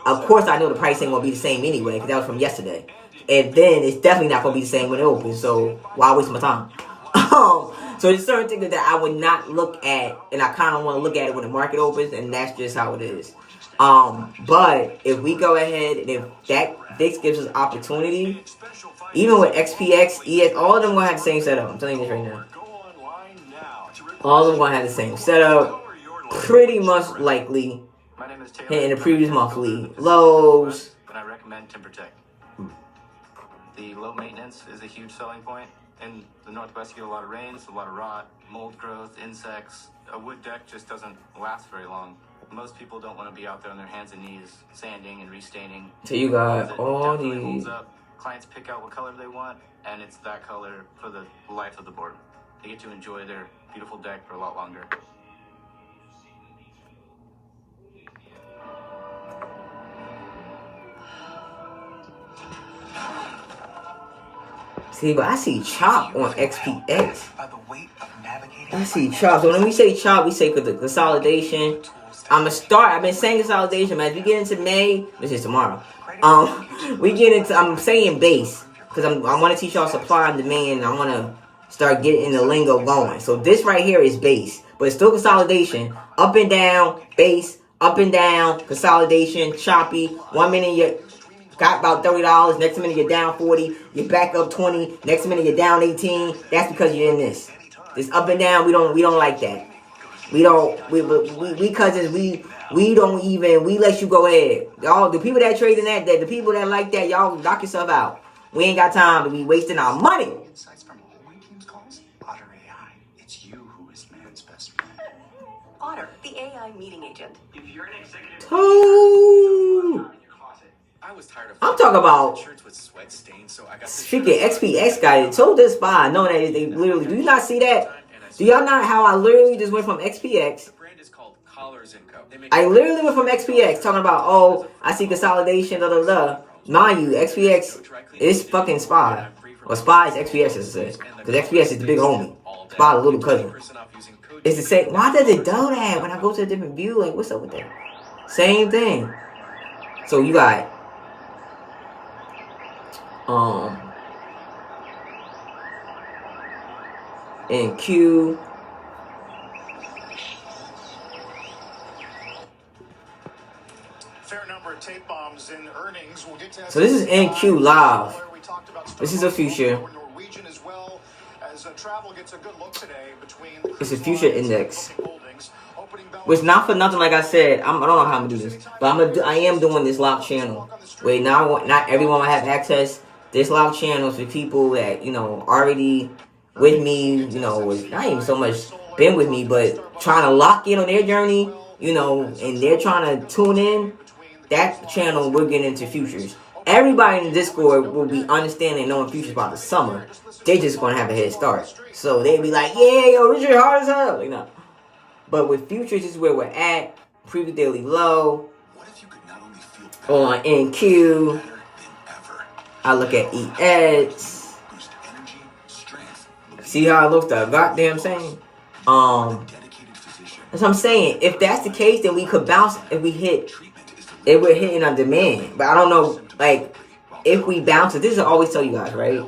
of course I know the price ain't gonna be the same anyway because that was from yesterday. And then it's definitely not gonna be the same when it opens. So why waste my time? So there's certain things that I would not look at, and I kind of want to look at it when the market opens, and that's just how it is. But if we go ahead and if that VIX gives us opportunity, even with XPX, ES, all of them gonna have the same setup. I'm telling you this right now. All of them gonna have the same setup. Pretty much likely hitting the previous monthly lows. But I recommend TimberTech. The low maintenance is a huge selling point. In the Northwest, you get a lot of rains, a lot of rot, mold growth, insects. A wood deck just doesn't last very long. Most people don't want to be out there on their hands and knees sanding and restaining. So you got all these. Clients pick out what color they want, and it's that color for the life of the board. They get to enjoy their beautiful deck for a lot longer. See, but I see chop on XPX. I see chop. So when we say chop, we say for the consolidation. I've been saying consolidation, man. As we get into May, this is tomorrow. I'm saying base because I want to teach y'all supply and demand. And I want to start getting the lingo going. So this right here is base, but it's still consolidation. Up and down, base, up and down, consolidation, choppy. 1 minute you got about $30. Next minute you're down 40. You're back up 20. Next minute you're down 18. That's because you're in this. This up and down. We don't like that. We cousins, we don't even, we let you go ahead. Y'all, the people that trade in that, the people that like that, y'all knock yourself out. We ain't got time to be wasting our money. Insights from all my team's calls. Otter AI, it's you who is man's best friend. Otter, the AI meeting agent. If you're an executive, I'm talking about freaking XPX got it. So this spy, knowing that they literally, do you not see that? Do y'all not how I literally just went from XPX? The brand is called Collars & Co. I literally went from XPX talking about, oh, I see consolidation, da da da. Mind you, XPX is fucking Spy. Or Spy is XPX, as I said. Because XPX is the big homie. Spy, the little cousin. It's the same. Why does it do that when I go to a different view? Like, what's up with that? Same thing. So you got NQ. Fair number of tape bombs in earnings. We'll get to So this is NQ live. This is a future. Norwegian as well as travel gets a good look today between It's a future index. Which not for nothing, like I said, I don't know how I'm gonna do this, but I am doing this lock channel. Wait, not everyone will have access. This lock channel is for people that already with me. Was not even so much been with me, but trying to lock in on their journey. And they're trying to tune in. That channel we're getting into futures. Everybody in the Discord will be understanding knowing futures about the summer. They just gonna have a head start. So they'll be like, yeah, yo, Richard hard as hell. But with futures, this is where we're at. Previous daily low. On NQ. I look at EX. See how it looks the goddamn same? That's what I'm saying. If that's the case, then we could bounce if we're hitting on demand. But I don't know, like, if we bounce it, this is what I always tell you guys, right?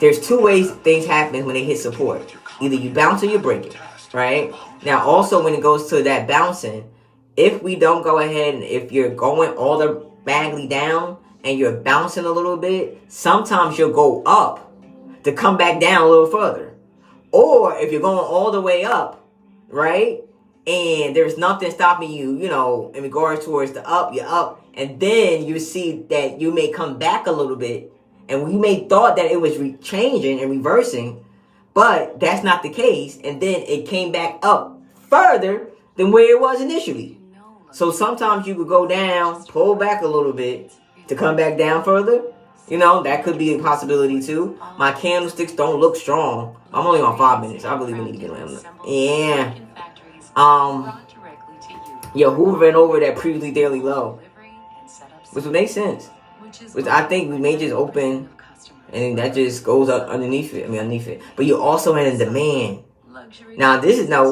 There's two ways things happen when they hit support. Either you bounce or you break it, right? Now, also, when it goes to that bouncing, if we don't go ahead and if you're going all the badly down and you're bouncing a little bit, sometimes you'll go up to come back down a little further. Or if you're going all the way up, right? And there's nothing stopping you, in regards towards the up, you're up. And then you see that you may come back a little bit. And you may thought that it was changing and reversing. But that's not the case. And then it came back up further than where it was initially. So sometimes you could go down, pull back a little bit to come back down further. That could be a possibility too. My candlesticks don't look strong. I'm only on 5 minutes. I believe we need to get on them. Yeah. Hoovering over that previously daily low. Which would make sense. Which I think we may just open and that just goes up underneath it. But you're also in demand. Now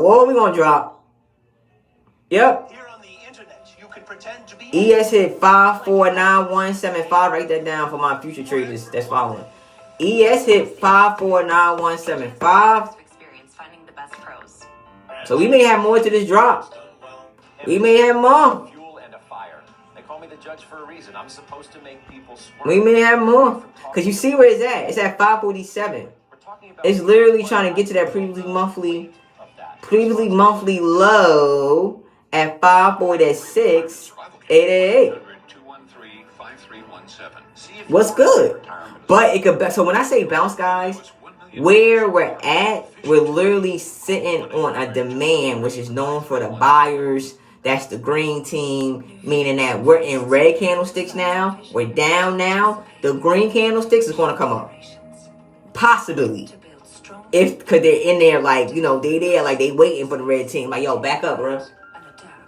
what are we gonna drop? Yep. ES hit 549175. Write that down for my future traders that's following. ES hit 549175. So we may have more to this drop. We may have more. We may have more. Because you see where it's at. It's at 547. It's literally trying to get to that previously monthly low at 546. 888. What's good? But it could. So when I say bounce, guys, where we're at, we're literally sitting on a demand, which is known for the buyers. That's the green team, meaning that we're in red candlesticks now. We're down now. The green candlesticks is going to come up. Possibly. Because they're in there like, they there like they waiting for the red team. Like, yo, back up, bro.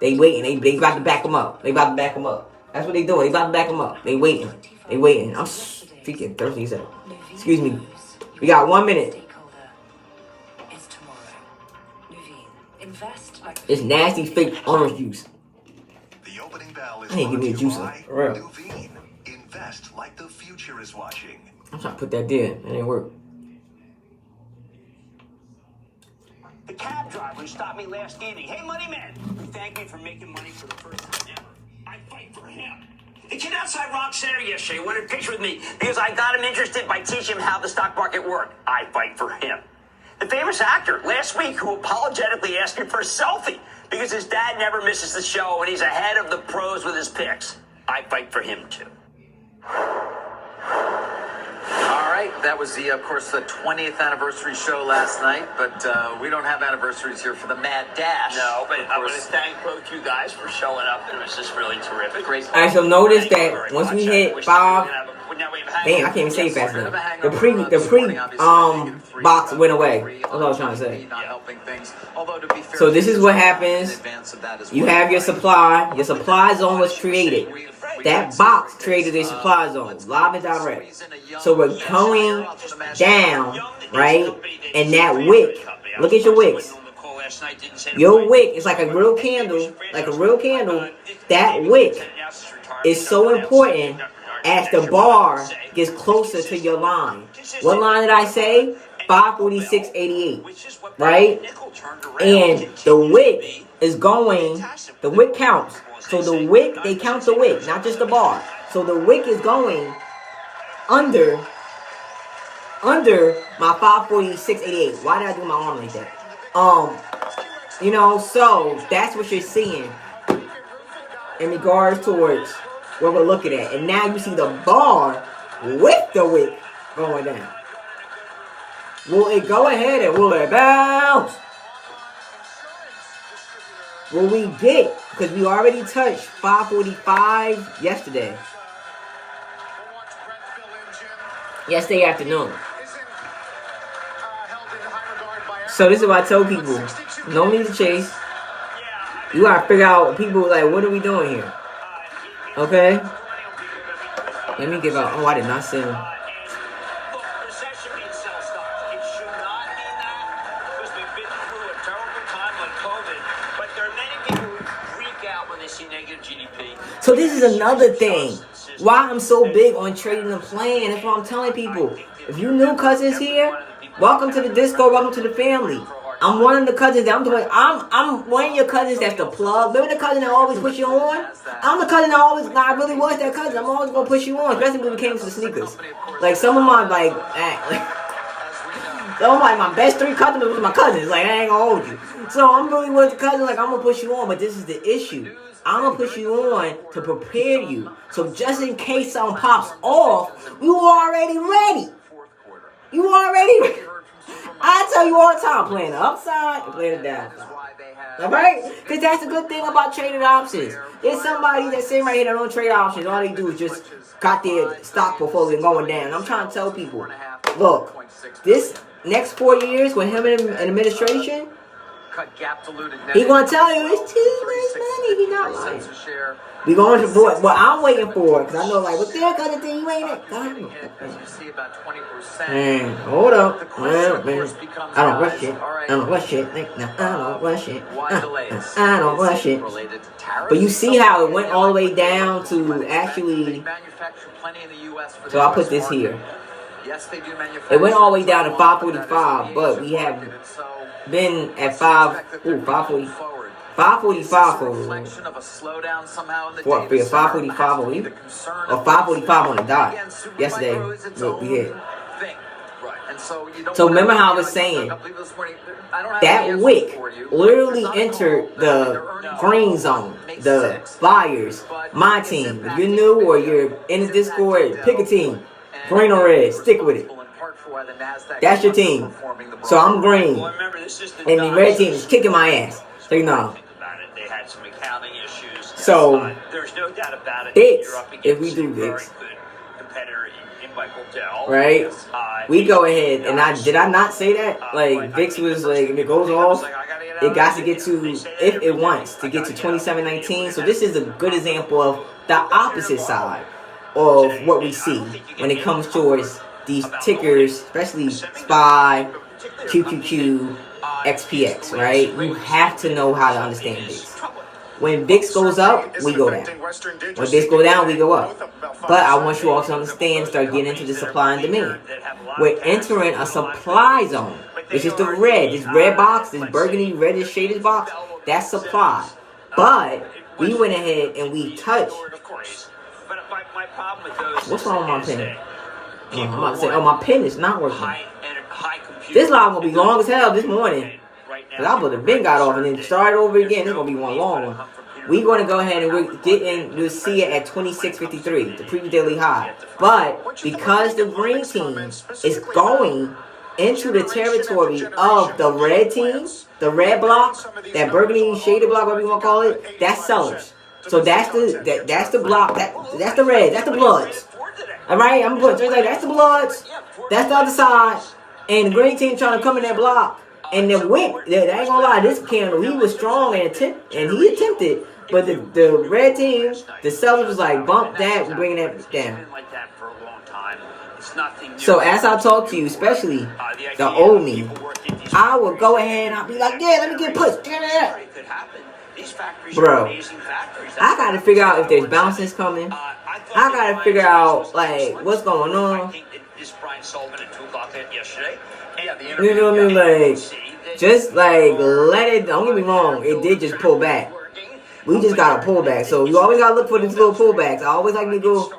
They waiting. They about to back them up. That's what they doing. They about to back them up. They waiting. I'm freaking thirsty. Excuse me. We got 1 minute. It's nasty fake orange juice. The opening bell is I need to give me a juicer. For real. Invest like the future is watching. I'm trying to put that there. It ain't work. The cab driver who stopped me last evening. Hey, money man. He thanked me for making money for the first time ever. I fight for him. The kid outside Rock Center yesterday wanted a picture with me because I got him interested by teaching him how the stock market worked. I fight for him. The famous actor last week who apologetically asked me for a selfie because his dad never misses the show and he's ahead of the pros with his picks. I fight for him too. All right, that was of course, the 20th anniversary show last night, but we don't have anniversaries here for the Mad Dash. No, but I want to thank both you guys for showing up. It was just really terrific. Great. All right, so notice that once we hit 5, Damn, I can't even say it fast enough. The pre box went away. That's what I was trying to say. So this is what happens. You have your supply. Your supply zone was created. That box created a supply zone, live and direct. So we're going down, right? And that wick, look at your wicks. Your wick is like a real candle, That wick is so important as the bar gets closer to your line. What line did I say? 546.88, right? And the wick is going, the wick counts. So the wick, they count the wick, not just the bar. So the wick is going under my 546.88. Why did I do my arm like that? So that's what you're seeing in regards towards what we're looking at. And now you see the bar with the wick going down. Will it go ahead and will it bounce? Will we get, because we already touched 545 yesterday afternoon. So this is what I tell people. No need to chase. You gotta figure out, people like, what are we doing here? Okay? Let me give out. Oh, I did not send him. So this is another thing. Why I'm so big on trading the plan. That's what I'm telling people. If you new cousins here, welcome to the Discord. Welcome to the family. I'm one of the cousins that I'm one of your cousins that's the plug. Remember the cousin that always push you on? I'm the cousin that always, I really was that cousin. I'm always gonna push you on, especially when it came to the sneakers. Like some of my my best 3 customers was my cousins. Like I ain't gonna hold you. So I'm really with the cousin. Like I'm gonna push you on, but this is the issue. I'm gonna push you on to prepare you. So just in case something pops off, you already ready. You already ready. I tell you all the time, playing the upside and playing the downside. Alright? Because that's the good thing about trading options. There's somebody that's sitting right here that don't trade options. All they do is just got their stock portfolio going down. I'm trying to tell people, look, this next 4 years with him in administration, he gonna tell you it's too much money. He not lying. We going to what I'm waiting for, because I know like what their kind of thing you ain't it. Man, hold up. Man. I don't rush it. I don't rush it. I don't rush it. But you see how it went all the way down to actually. So I'll put this here. It went all the way down to 545, but we have been at 540. 545 for 545 a week? Or 545 on the dot. Yesterday, look, we hit. So remember how I was saying, that wick literally entered the green zone, the buyers, my team. If you're new or you're in the Discord, pick a team. Green or red, stick with it. That's your team. So I'm green. And the red team is kicking my ass. So you know. So, VIX, if we do VIX, right? We go ahead, and did I not say that? Like, VIX was like, if it goes off, it got to get to, if it wants, to get to 27.19. So this is a good example of the opposite side of what we see when it comes towards these tickers, especially SPY, QQQ, XPX, right? You have to know how to understand VIX. When VIX goes up, we go down. When VIX go down, we go up. But I want you all to understand, start getting into the supply and demand. We're entering a supply zone, which is the red. This red box, this burgundy reddish shaded box, that's supply. But we went ahead and we touched. What's wrong with my pen? I'm about to say, my pen is not working. This live gonna be long as hell this morning. Because I put the bin got off and then started over again. It's going to be one long one. We're going to go ahead and we'll see it at 26.53, the previous daily high. But because the green team is going into the territory of the red team, the red block, that burgundy shaded block, whatever you want to call it, that's sellers. So that's the block, that's the red, that's the bloods. All right, I'm gonna put like that's the Bloods, that's the other side, and the green team trying to come in that block. And the Wick, I ain't gonna lie, this candle, he was strong and he attempted, but the red team, the Celtics was like bump that and bring that down. So as I talk to you, especially the old me, I will go ahead and I'll be like, yeah, let me get pushed. Yeah. Bro, I gotta figure out if there's bounces coming. I gotta figure out like what's going on. You know what I mean? Like, just like let it. Don't get me wrong. It did just pull back. We just got a pullback. So you always gotta look for these little pullbacks. I always like to go.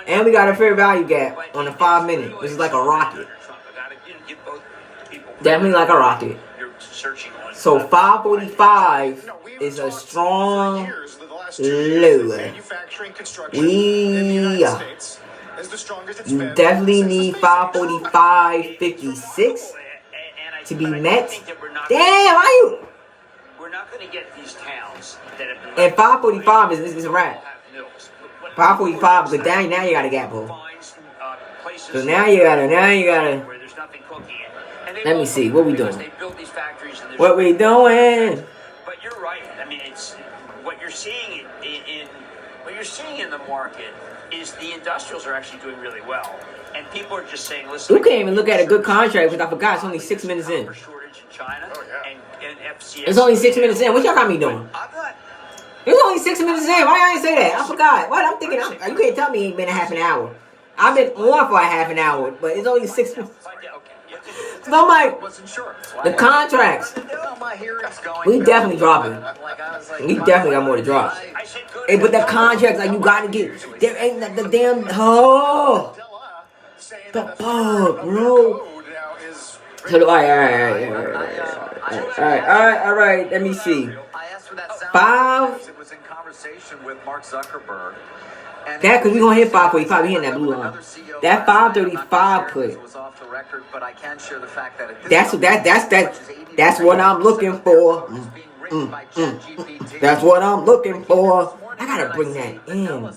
And we got a fair value gap on the 5 minute, which is like a rocket. Definitely like a rocket. So 545 is a strong low. We you definitely need 545.56 to be met. Damn, why you? We're not going to get these towns that have been. And 545 is a wrap. 545, but now you got a gap pull. So now you gotta. Let me see what we doing. What we doing? But you're right. I mean, it's what you're seeing in the market is the industrials are actually doing really well, and people are just saying, listen. You can't even look at a good contract because I forgot it's only 6 minutes in. It's only 6 minutes in. What y'all got me doing? It's only 6 minutes in. Why y'all ain't say that? I forgot. What? I'm thinking. You can't tell me it ain't been a half an hour. I've been on for a half an hour, but it's only 6 minutes. So I'm like, the contracts. We definitely dropping. We definitely got more to drop. Hey, but the contracts, like, you gotta get. There ain't the damn. Oh. The fuck, bro. So, all right. Let me see. 5. With Mark Zuckerberg. That because we gonna hit 545. We hitting that blue line. That 535 put. That's what I'm looking for. That's what I'm looking for. I gotta bring that in.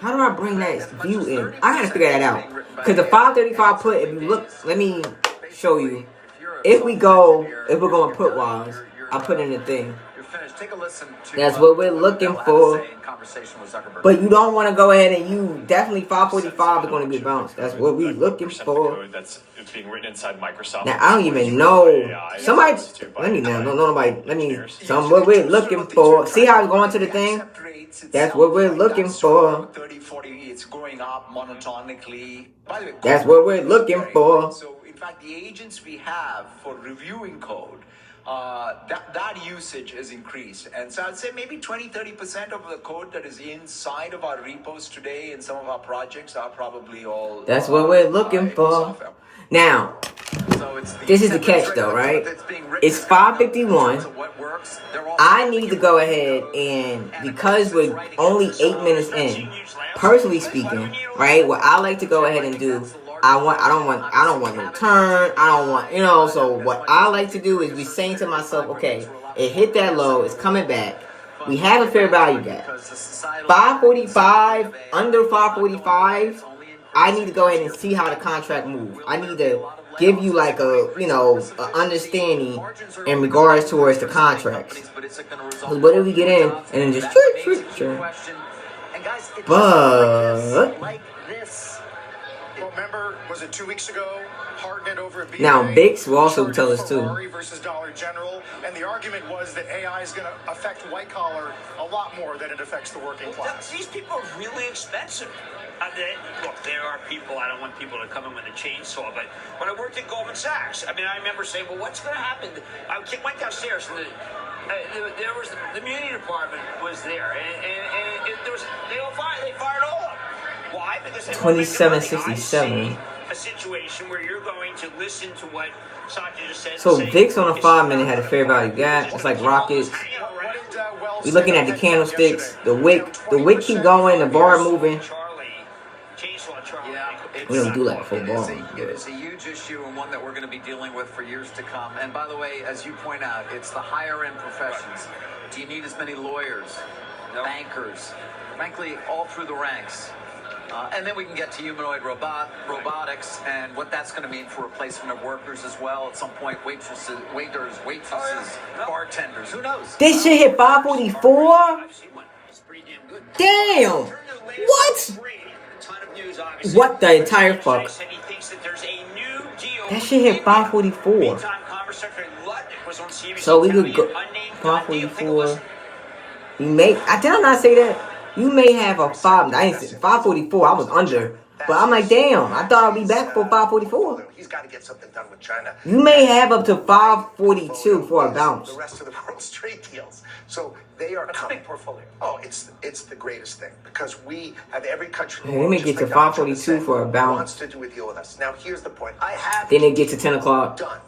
How do I bring that view in? I gotta figure that out. Because the 535 put, if you look, let me show you. If we're going put wise, I'll put in the thing. That's what we're looking for. But you don't want to go ahead and you definitely 545 is going to be bounced. That's what we're looking for. That's being written inside Microsoft. Now I don't even know. Somebody, let me know. Don't know nobody. Let me. Some what we're looking for. See how it's going to the thing? That's what we're looking for. It's going up monotonically. That's what we're looking for. So in fact, the agents we have for reviewing code. That usage has increased. And so I'd say maybe 20-30% of the code that is inside of our repos today in some of our projects are probably all. That's what we're looking for. Now, this is the catch though, right? It's 5:51. I need to go ahead and, because we're only 8 minutes in, personally speaking, right? What I like to go ahead and do, I don't want no turn. I don't want, so what I like to do is be saying to myself, okay, it hit that low, it's coming back. We have a fair value gap. 545, under 545, I need to go ahead and see how the contract moves. I need to give you like a understanding in regards towards the contracts. What did we get in? And then just but remember, was it 2 weeks ago? Hartnett over at now Bix will also tell us too. Versus Dollar General, and the argument was that AI is going to affect white collar a lot more than it affects the working class. These people are really expensive. Look, there are people, I don't want people to come in with a chainsaw, but when I worked at Goldman Sachs, I remember saying, well, what's going to happen? I went downstairs, and there was the community department was there, and there was, they fired all of them. Why? Because they 2767. a situation where you're going to listen to what Satya just said. So VIX on a 5 minute had a fair value gap. It's like rockets. We're looking at the candlesticks. The wick keep going. The bar moving. We don't do like full bar. It is a huge issue and one that we're going to be dealing with for years to come. And by the way, as you point out, it's the higher end professions. Do you need as many lawyers, bankers, frankly, all through the ranks? And then we can get to humanoid robotics and what that's going to mean for replacement of workers as well. At some point, waitresses, bartenders, who knows? This shit hit 544? I've seen one. It's pretty damn good. Damn! Turn to the latest What? on Brady. A ton of news, obviously. What the entire fuck? Said he thinks that there's a new deal That shit hit 544. Meantime, Commerce Secretary Lutnick was on CBC So we could touting go an unnamed gun deal. Take a 544. listen. You may, did I not say that? You may have a 544. I was under. But I'm like, damn, I thought I'd be back for 544. He's got to get something done with China. You may have up to 542 for a bounce. The rest of the world's trade deals. So they are coming. Portfolio. Oh, it's the greatest thing because we have every country. Hey, they may get to 542 for a bounce. Wants to do a deal with us. Now here's the point. I have. Then they get to 10 o'clock. Done.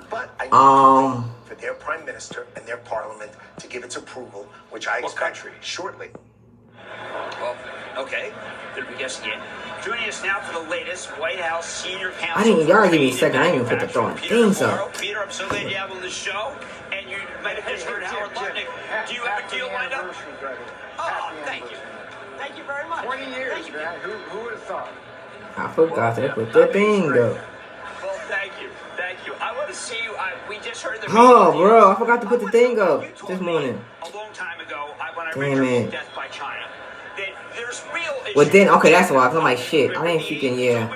But I need for their prime minister and their parliament to give its approval, which I expect shortly. Well, okay. Did we guess again? Joining us now for the latest White House senior counsel. I didn't. Y'all give me a second. I didn't even put the throwing things up. Peter, I'm so glad you have on the show. And you might have just heard Howard Lutnick. Do you have a deal lined up? Oh, thank you. Thank you very much. 20 years, man. Who would have thought? I forgot to put the thing up. Well, thank you. Thank you. I want to see you. We just heard the. Oh, bro, I forgot to put the thing up this morning. A long time ago, when I Damn read it. Death by China, that there's real issues. Well, then, okay, that's why. I'm like, shit. I ain't freaking, yeah.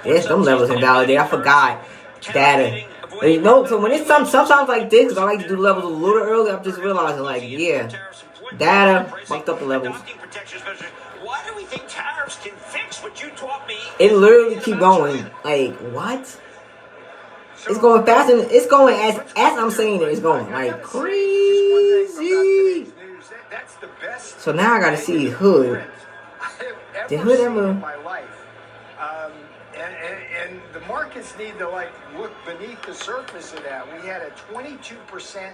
There's them levels invalidated. I forgot data. You know, so when it's sometimes like this, because I like to do levels a little early, I'm just realizing, like, yeah, data fucked up the levels. Why do we think tariffs can fix what you taught me? It literally keep going. Like, what? It's going faster. It's going as I'm saying it. It's going like crazy. So now I gotta see Hood. Did Hood ever? And the markets need to like look beneath the surface of that. We had a 22%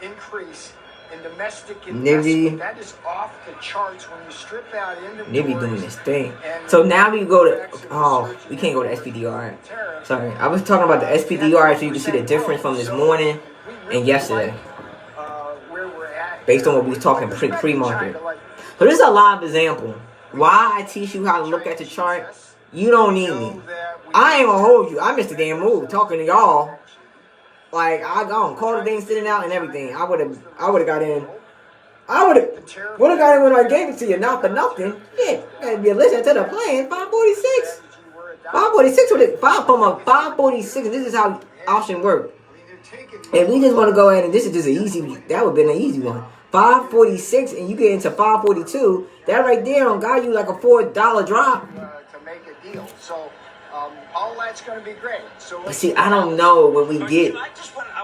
increase in domestic investment. That is off the charts when you strip out inventory. Nibby doing this thing. So now we go to we can't go to SPDR. Sorry, I was talking about the SPDR so you can see the difference from this morning and yesterday, based on what we was talking pre-market. So this is a live example. Why I teach you how to look at the chart. You don't need me. I ain't gonna hold you. I missed the damn move talking to y'all. Like I gone call the thing sitting out and everything. I would have got in. I would have got in when I gave it to you. Not for nothing. Yeah, gotta be listening to the plan. 546. 546 with it. 546. And this is how option work. If we just want to go ahead and this is just an easy. That would have been an easy one. 546 and you get into 542. That right there on got you like a $4 drop. So all that's going to be great. So see, I don't know when we get. I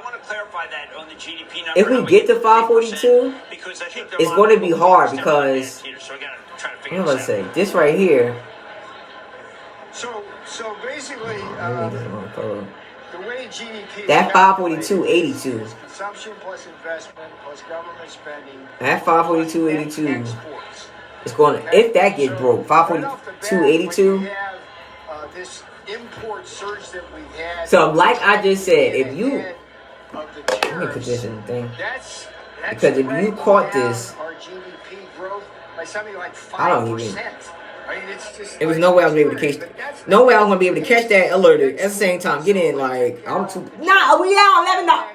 want to clarify that on the GDP number. If we get to 542, it's going to be hard because. What am I gonna say? This right here. So basically, the way GDP. That 542.82. Consumption plus investment plus government spending. That 542.82. It's going to, if that gets broke, 542.82. This import surge that we had. So, like I just said, if you, let me put this in the thing. Because if you caught this, our GDP growth by something like 5%. I don't even. I mean, it's just. There was no way I was gonna be able to catch. No way I was gonna be able to catch that alerted at the same time. Get in, like I'm too. Nah, we out. Let me know.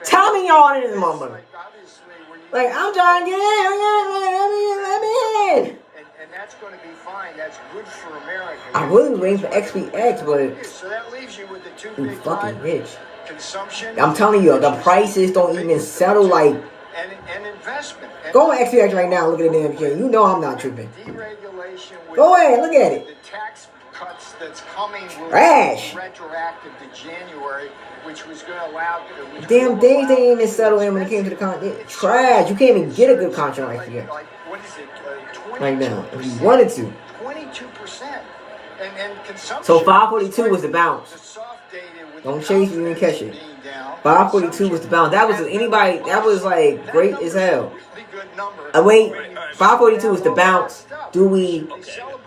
Tell me y'all in this moment. Like I'm trying to get in. Let me in. And that's going to be fine. That's good for America. I was waiting for XPX, but so that leaves you with the two we big fucking rich. Consumption. I'm telling you, the prices don't even settle like. And investment. Go on XPX right now. Look at the damn thing. You know I'm not tripping. Deregulation. Go ahead, look at it. The tax cuts that's coming will be retroactive to January, which was going to allow. Damn things they ain't even settle in when it came to the contract. Trash. You can't even get a good contract like that. What is it? Right now, if you wanted to. 22%. And consumption. So 542 was the bounce. The soft data with Don't the chase me and confidence catch it. being down, 542 was the bounce. That was anybody. That was like great as hell. really good number. Wait, 542 is the bounce. Do we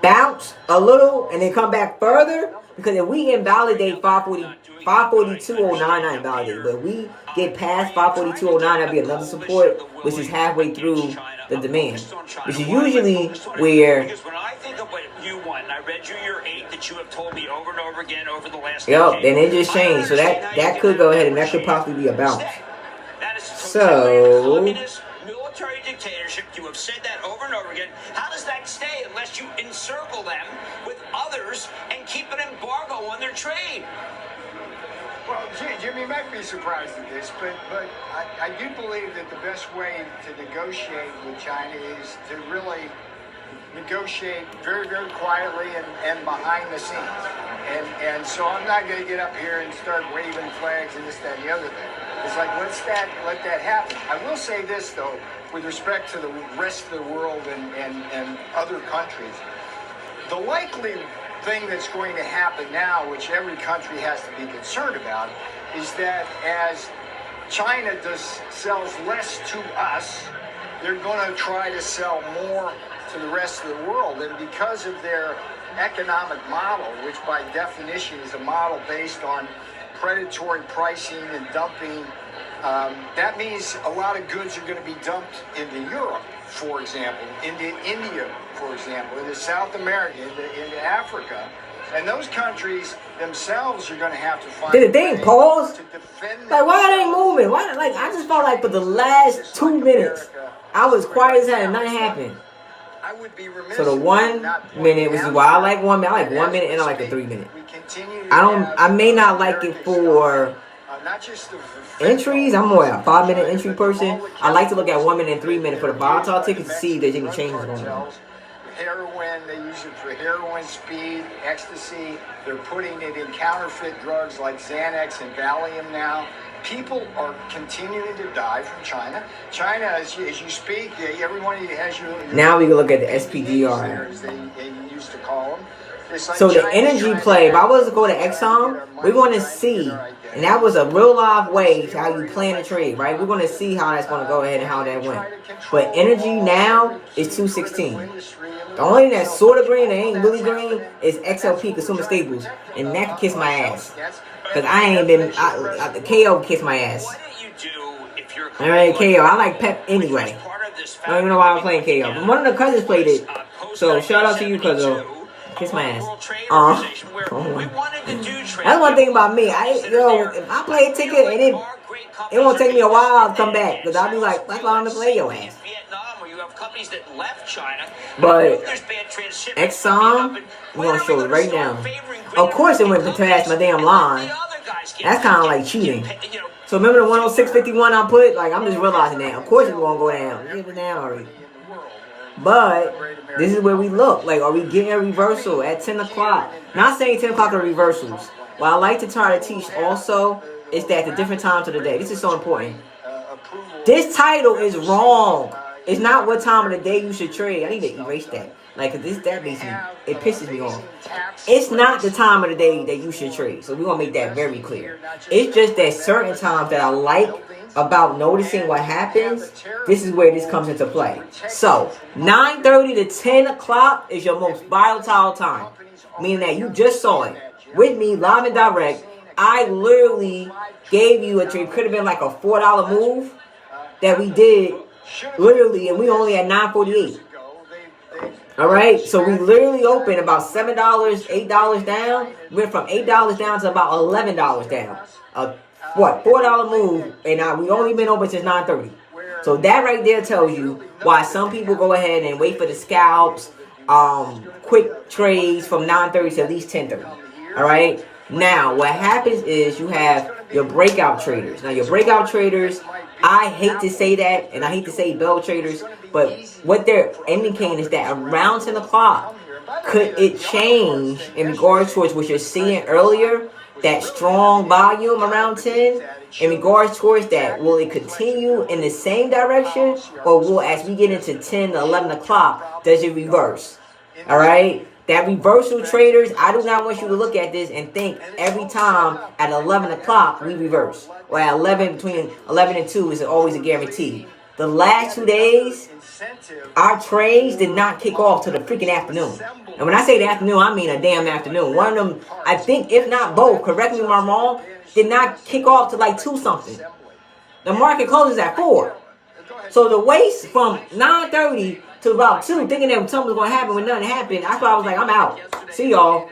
bounce a little and then come back further? Because if we invalidate 542.09, not invalidate, but we get past 542.09, that'd be another support, which is halfway through the demand, which is usually where. Because when I think of what you want, and I read you your 8 that you have told me over and over again over the last Yup, decade, then it just changed. So that could go ahead and that could possibly be a bounce. That is So communist military dictatorship. You have said that over and over again. How does that stay unless you encircle them with others and keep an embargo on their trade? Well, Jimmy might be surprised at this, but I do believe that the best way to negotiate with China is to really negotiate very, very quietly and behind the scenes. And so I'm not going to get up here and start waving flags and this, that, and the other thing. It's like, let that happen. I will say this, though, with respect to the rest of the world and other countries. The likely thing that's going to happen now, which every country has to be concerned about, is that as China sells less to us, they're going to try to sell more to the rest of the world. And because of their economic model, which by definition is a model based on predatory pricing and dumping, that means a lot of goods are going to be dumped into Europe, for example, into India, for example, into South America, into Africa. And those countries themselves are going to have to find did the thing pause? to defend Like, why are they moving? Why? Like, I just felt like for the last 2 minutes, I was quiet as hell and nothing happened. I would be remiss So the 1 minute, which is why I like 1 minute. I like 1 minute and I like the 3 minute. I may not like it for entries. I'm more a 5 minute entry person. I like to look at 1 minute and 3 minute for the volatile tickets to see if there's any changes going on. Heroin, they use it for heroin, speed, ecstasy. They're putting it in counterfeit drugs like Xanax and Valium now. People are continuing to die from China. China, as you speak, everyone has your now we can look at the SPDR. as they used to call them. So the energy play, if I was to go to Exxon, we're going to see, and that was a real live way to how you plan a trade, right? We're going to see how that's going to go ahead and how that went. But energy now is 216. The only thing that's sort of green and ain't really green is XLP, Consumer Staples, and that can kiss my ass. Because I ain't been, KO kiss my ass. Alright, KO, I like Pep anyway. I don't even know why I'm playing KO. But one of the cousins played it, so shout out to you, cousin. Kiss my ass. That's one thing about me. If I play a ticket and it won't take me a while to come back, because I'll be like, that's why I'm gonna play your ass. But Exxon, we're gonna show it right now. Of course, it went past my damn line. That's kind of like cheating. So remember the 106.51 I put? Like, I'm just realizing that. Of course, it won't go down. It went down already. But this is where we look. Like, are we getting a reversal at 10 o'clock? Not saying 10 o'clock are reversals. What I like to try to teach also is that the different times of the day. This is so important. This title is wrong. It's not what time of the day you should trade. I need to erase that. Like, that makes me, it pisses me off. It's not the time of the day that you should trade. So we're going to make that very clear. It's just that certain times that I like about noticing what happens, this is where this comes into play. So, 9:30 to 10 o'clock is your most volatile time. Meaning that you just saw it with me, live and direct. I literally gave you a trade. Could have been like a $4 move that we did, literally, and we only at 9:48. Alright, so we literally opened about $7, $8 down. Went from $8 down to about $11 down. $4 move, and we only been open since 9:30. So that right there tells you why some people go ahead and wait for the scalps, quick trades from 9:30 to at least 10:30. Alright, now what happens is you have your breakout traders. Now your breakout traders, I hate to say that, and I hate to say bell traders, but what they're indicating is that around 10 o'clock, could it change in regards towards what you're seeing earlier, that strong volume around 10, in regards towards that, will it continue in the same direction, or will, as we get into 10 to 11 o'clock, does it reverse? Alright? That reversal traders, I do not want you to look at this and think every time at 11 o'clock we reverse. Or at 11, between 11 and 2 is always a guarantee. The last 2 days, our trades did not kick off till the freaking afternoon. And when I say the afternoon, I mean a damn afternoon. One of them, I think, if not both, correct me if I'm wrong, did not kick off till like 2 something. The market closes at 4. So the waste from 9:30 to about 2, thinking that something was going to happen when nothing happened, that's why I was like, I'm out. See y'all.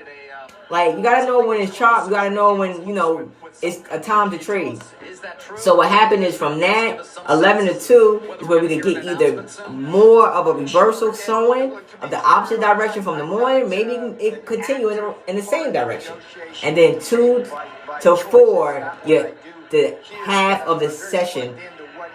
Like, you got to know when it's chopped. You got to know when, you know, it's a time to trade. So what happened is from that, 11 to 2 is where we could get either more of a reversal showing of the opposite direction from the morning. Maybe it continue in the same direction. And then 2 to 4, the half of the session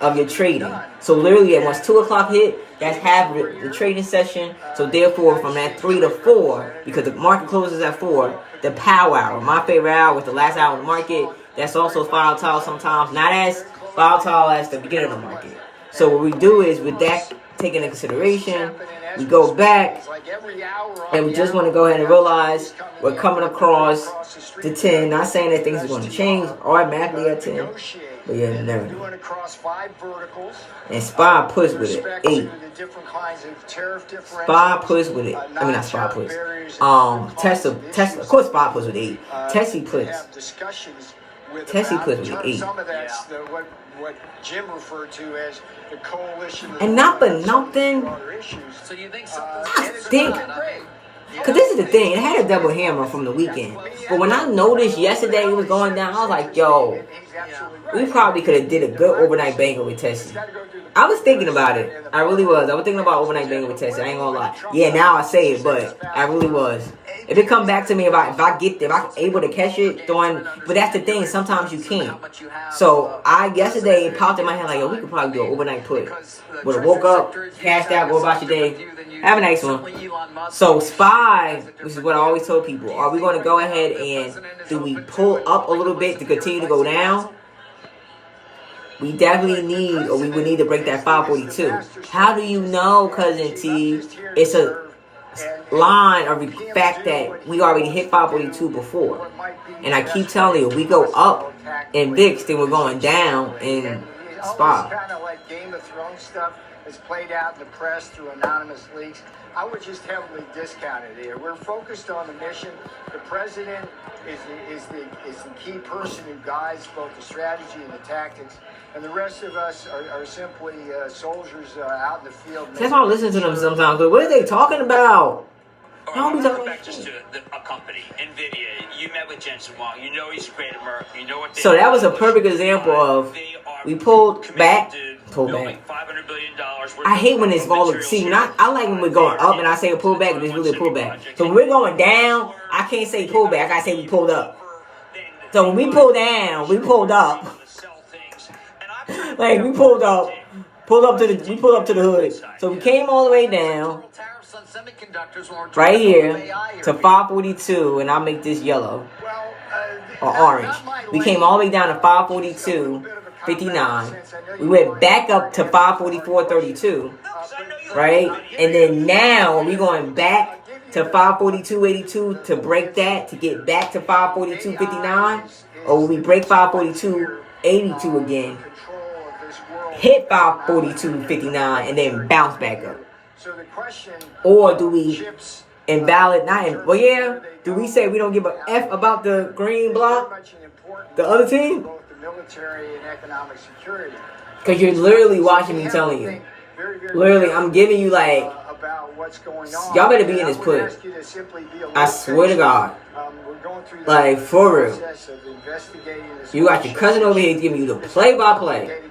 of your trading. So literally, once 2 o'clock hit, that's half the trading session. So therefore, from that 3 to 4, because the market closes at 4, the power hour, my favorite hour, is the last hour of the market. That's also volatile sometimes, not as volatile as the beginning of the market. So what we do is, with that taken into consideration, we go back and we just want to go ahead and realize we're coming across the 10. Not saying that things are going to change automatically at 10. But yeah, never. And SPY puts with it 8. SPY puts with it. I mean, not SPY puts. Tesla. Of course, SPY puts with 8. Tesla puts with 8. What Jim referred to as the coalition. And not for nothing. So you think I think. Because this is the thing. It had a double hammer from the weekend. But when I noticed yesterday it was going down, I was like, yo, we probably could have did a good overnight banger with Tesla. I was thinking about it. I really was. I was thinking about overnight banger with Tesla. I ain't gonna lie. Yeah, now I say it, but I really was. If it come back to me, if I'm able to catch it, but that's the thing. Sometimes you can't. So yesterday it popped in my head like, yo, we could probably do an overnight put. Would have woke up, cashed out, go about your day. Have a nice one. So SPY, which is what I always told people, are we going to go ahead and do we pull up a little bit to continue to go down? We definitely need, or we would need to break that 542. How do you know, Cousin T? It's a line of the fact that we already hit 542 before. And I keep telling you, we go up in VIX, then we're going down in SPY. Kind of like Game of Thrones stuff is played out in the press through anonymous leaks. I would just heavily discount it here. We're focused on the mission. The president is the key person who guides both the strategy and the tactics. And the rest of us are simply soldiers out in the field. That's why I listen to them sometimes. But what are they talking about? Back just to a company, NVIDIA. You met with Jensen Huang. You know he's a great American. You know what. So that was a perfect example of we pulled back. Pull back. $500 billion. I hate when it's all. See, I like when we're going up and I say a pullback, but it's really a pullback. So when we're going down, I can't say pullback. I gotta say we pulled up. So when we pull down, we pulled up. Like we pulled up to the hood. So we came all the way down, right here to 542, and I'll make this yellow or orange. We came all the way down to 542.59. We went back up to 544.32, right? And then now we're going back to 542.82 to break that, to get back to 542.59, or will we break 542.82 again? Hit 542.59 and then bounce back up. Or do we invalid? Do we say we don't give a F about the green block? The other team? Because you're literally watching me telling you. Literally, I'm giving you like, y'all better be in this put. I swear to God. Like, for real. You got your cousin over here giving you the play-by-play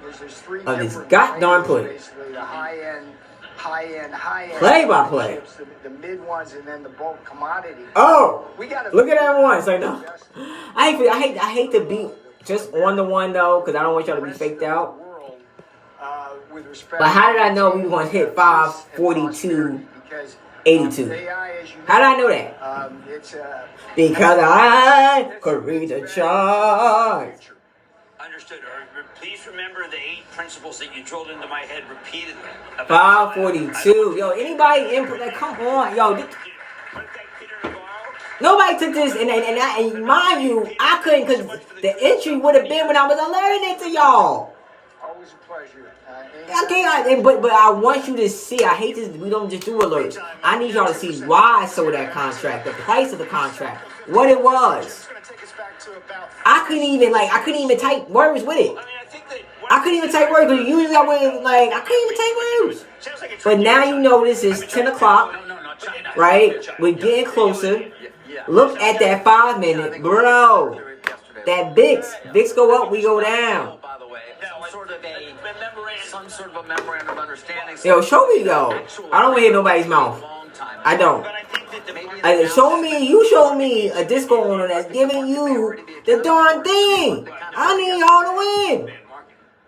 of this goddamn put. Play-by-play. The mid ones and then the bulk commodity. Oh, look at that one. It's like, no. I hate to be just on the one though, because I don't want y'all to be faked out. But how did I know we were going to hit 542.82? How did I know that? Because I could read the chart. Understood. Please remember the 8 principles that you drilled into my head repeatedly. 542. Yo, anybody input that? Come on. Yo, Nobody took this, and mind you, I couldn't, because the entry would have been when I was alerting it to y'all. Always a pleasure. But I want you to see. I hate this. We don't just do alerts. I need y'all to see why I sold that contract, the price of the contract, what it was. I couldn't even type words with it. I couldn't even type words, but usually I would I couldn't even type words. But now you know this is 10 o'clock, right? We're getting closer. Look at that 5 minute, bro. That VIX go up, we go down. Some sort of a memorandum of understanding. Yo, show me though. I don't want to hear nobody's mouth. I don't. You show me a disco owner that's giving you the darn thing. I need y'all to win.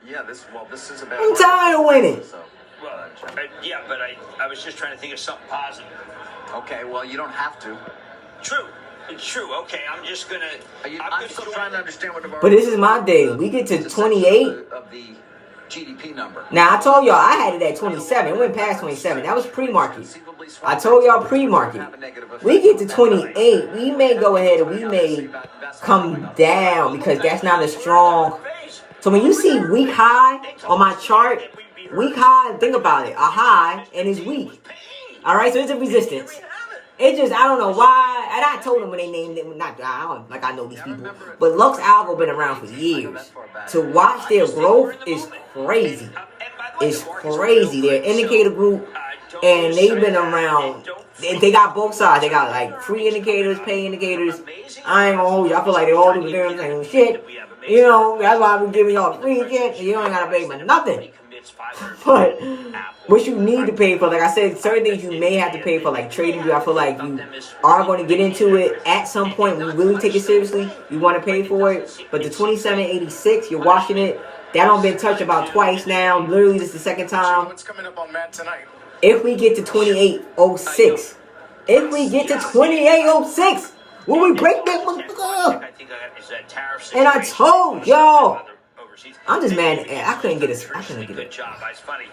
Yeah, this is about. I'm tired of winning. Yeah, but I was just trying to think of something positive. Okay, well, you don't have to. True. It's true. Okay, I'm just gonna. I'm still trying to understand what the. But this is my day. We get to 28 of the GDP number. Now I told y'all I had it at 27. It went past 27. That was pre-market. I told y'all pre-market. We get to 28. We may go ahead and we may come down because that's not a strong. So when you see weak high on my chart, weak high, think about it. A high and it's weak. All right, so it's a resistance. It just, I don't know why, and I told them when they named it, I know these people, but Lux Algo been around for years. To watch their growth is crazy. It's crazy. They're an indicator group, and they've been around. They got both sides. They got like free indicators, pay indicators. I ain't gonna hold you. I feel like they all do the same shit. You know, that's why I'm giving y'all free shit, and you ain't gotta pay for nothing. But what you need to pay for, like I said, certain things you may have to pay for, like trading. I feel like you are going to get into it at some point. We really take it seriously. You want to pay for it. But the 27.86, you're watching it. That don't been touched about twice now. Literally, this is the second time. What's coming up on Matt tonight? If we get to 28.06, will we break that? And I told y'all. I'm just mad. I couldn't get it. Good job. It's funny.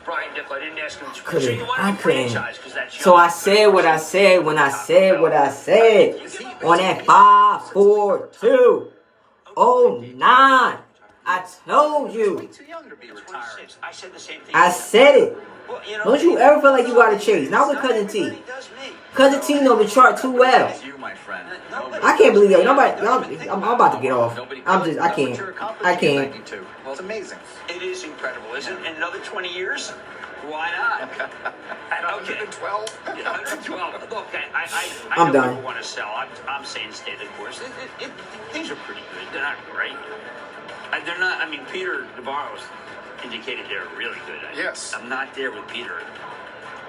Brian Nickel, I didn't ask him. I couldn't. So I said what I said when I said what I said on that 54209. I told you. I said it. Don't you ever feel like you got to chase? Not with Cousin T. Cousin T know the chart too well. I can't believe it. I'm about to get off. I can't. Well, it's amazing. It is incredible, isn't it? In another 20 years? Why not? At 112? 112. Look, I I'm don't done. want to sell. I'm saying stay the course. Things are pretty good. They're not great. They're not. I mean, Peter Navarro's indicated they're really good. Yes. I'm not there with Peter.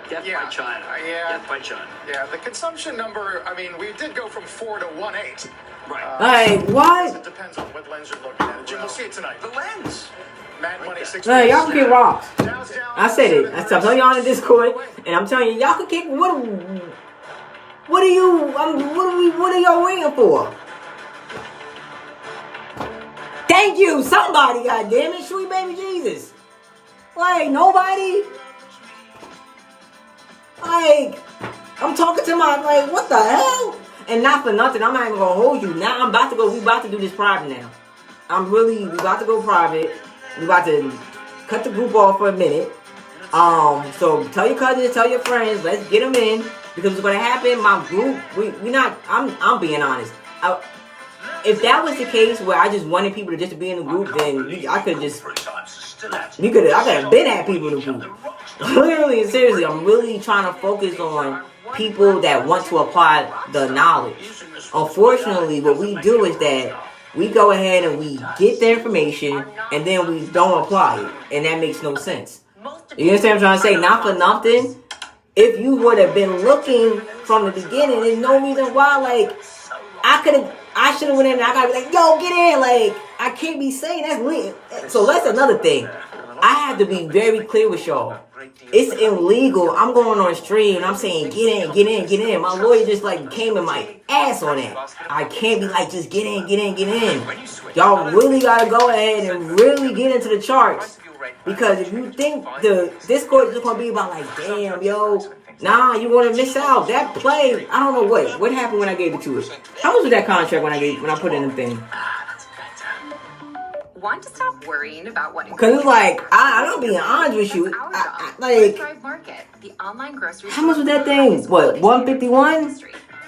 Death by China. Death by China. Yeah, the consumption number, I mean, we did go from 4 to 1.8. Right. What? It depends on what lens you're looking at. Jim, we'll see it tonight. The lens. Mad Money 6. Hey, y'all can get rocks. I said it. I'm telling y'all in the Discord, and I'm telling you, y'all can kick. What are y'all waiting for? Thank you, somebody, goddammit, sweet baby Jesus. Like nobody. Like I'm talking to what the hell? And not for nothing, I'm not even gonna hold you. Now I'm about to go. We about to do this private now. We about to go private. We about to cut the group off for a minute. So tell your cousins, tell your friends, let's get them in because what's gonna happen. My group, we not. I'm being honest. If that was the case where I just wanted people to be in the group, then I could have been at people in the group. Literally and seriously, I'm really trying to focus on people that want to apply the knowledge. Unfortunately, what we do is that we go ahead and we get the information and then we don't apply it. And that makes no sense. You understand what I'm trying to say? Not for nothing. If you would have been looking from the beginning, there's no reason why, I should have went in and I gotta be like, yo, get in. I can't be saying that's lit. So that's another thing. I have to be very clear with y'all. It's illegal. I'm going on stream and I'm saying, get in. My lawyer just came in my ass on that. I can't be just get in. Y'all really gotta go ahead and really get into the charts. Because if you think the Discord is just gonna be about damn, yo, Nah, you're going to miss out. That play, I don't know what happened when I gave it to it. How much was that contract when I put in the thing? Want to stop worrying about what? Because it's like, I'm being honest with you. Like, PreMarket, the online grocery. How much was that thing? What, 151?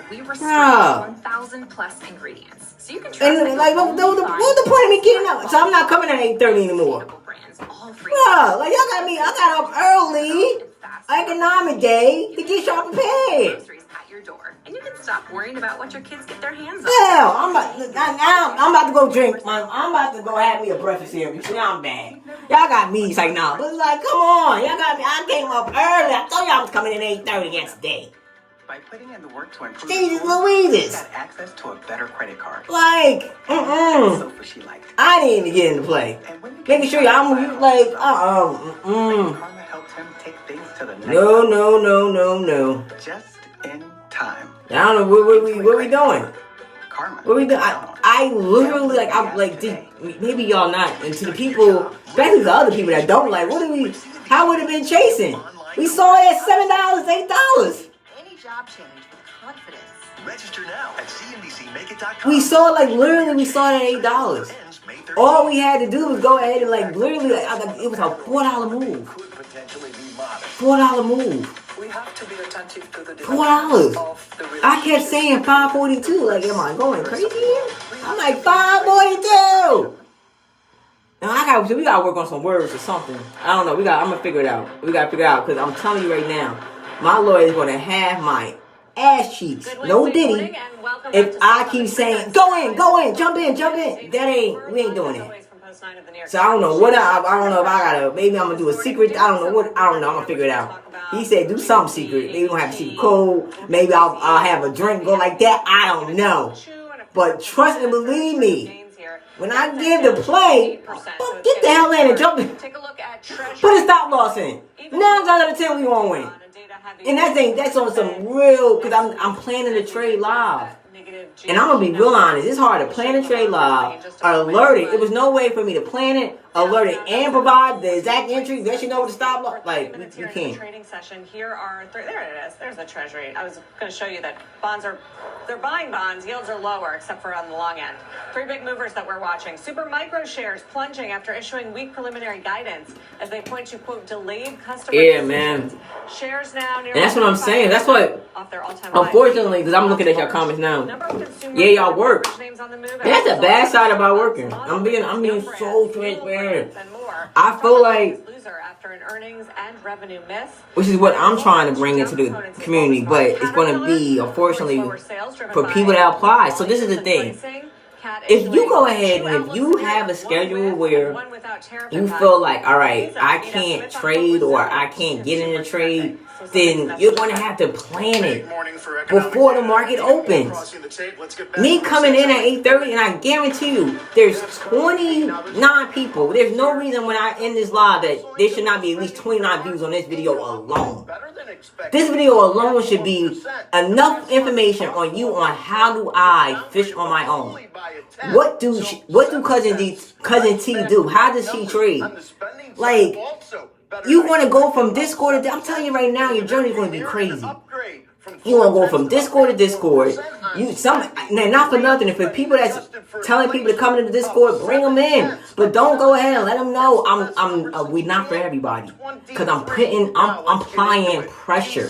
We researched 1,000 plus ingredients, so you can try. And like, what was the point of me getting up? So I'm not coming at 8:30 anymore. Bro, like y'all got me. I got up early, economic day, to get y'all prepared. At your door, and you can stop worrying about what your kids get their hands on. Hell, I'm about to go drink. I'm about to go have me a breakfast here. Now I'm bad. Y'all got me. It's like, nah. But it's like, come on. Y'all got me. I came up early. I told y'all I was coming in 8:30 yesterday. By putting in the work to improve Jesus Louises. got access to a better credit card. Like, She liked. I didn't even get into play. Making sure y'all like, Karma helped him take things to the next No. just in time. I don't know what we doing. Karma. What we doing? I literally maybe y'all not, and to the people, especially the other people that don't like, how would it have been chasing? We saw it at $7, $8. Job change with confidence. Register now at cnbcmakeit.com. We saw we saw it at $8. All we had to do was go ahead and literally, it was a $4 move. $4 move. We have to be attentive to the $4. I kept saying 542. Like, am I going crazy here? I'm like 542. Now we gotta work on some words or something. I don't know. I'm gonna figure it out. We gotta figure it out because I'm telling you right now. My lawyer is going to have my ass cheeks. No Diddy. If I keep saying, go in, jump in. We ain't doing it. So I don't know I don't know if I gotta, maybe I'm gonna do a secret. I don't know, I'm gonna figure it out. He said do something secret. Maybe we're gonna have a secret code. Maybe I'll have a drink go like that. I don't know. But trust and believe me. When I give the play, get the hell in and jump in. Put a stop loss in. 9 times out of 10 we won't win. And that's on some real, because I'm planning to trade live. And I'm going to be real honest. It's hard to plan a trade live, alert it. There was no way for me to plan it, alert it, and provide the exact entry. Let you know what the stop loss. Like, you can't. Trading session. Here are there it is. There's the Treasury. I was going to show you that they're buying bonds. Yields are lower, except for on the long end. 3 big movers that we're watching. Super micro shares plunging after issuing weak preliminary guidance as they point to quote delayed customer. Yeah, man. Shares now. And that's what I'm saying. That's what. Unfortunately, because I'm looking at your comments now. Yeah, y'all work. That's the bad side about working. I'm being so transparent. I feel like, which is what I'm trying to bring into the community, but it's going to be, unfortunately, for people that apply. So this is the thing. If you go ahead and if you have a schedule where you feel like, all right, I can't trade or I can't get in a trade, then you're going to have to plan it before the market opens. Me coming in at 8:30, and I guarantee you, there's 29 people. There's no reason when I end this live that there should not be at least 29 views on this video alone. This video alone should be enough information on you on how do I fish on my own. What do cousin T do? How does she trade? Like, you want to go from Discord to, I'm telling you right now, your journey is going to be crazy. You want to go from Discord to Discord. Not for nothing. If people that's telling people to come into Discord, bring them in. But don't go ahead and let them know we not for everybody. Because I'm applying pressure.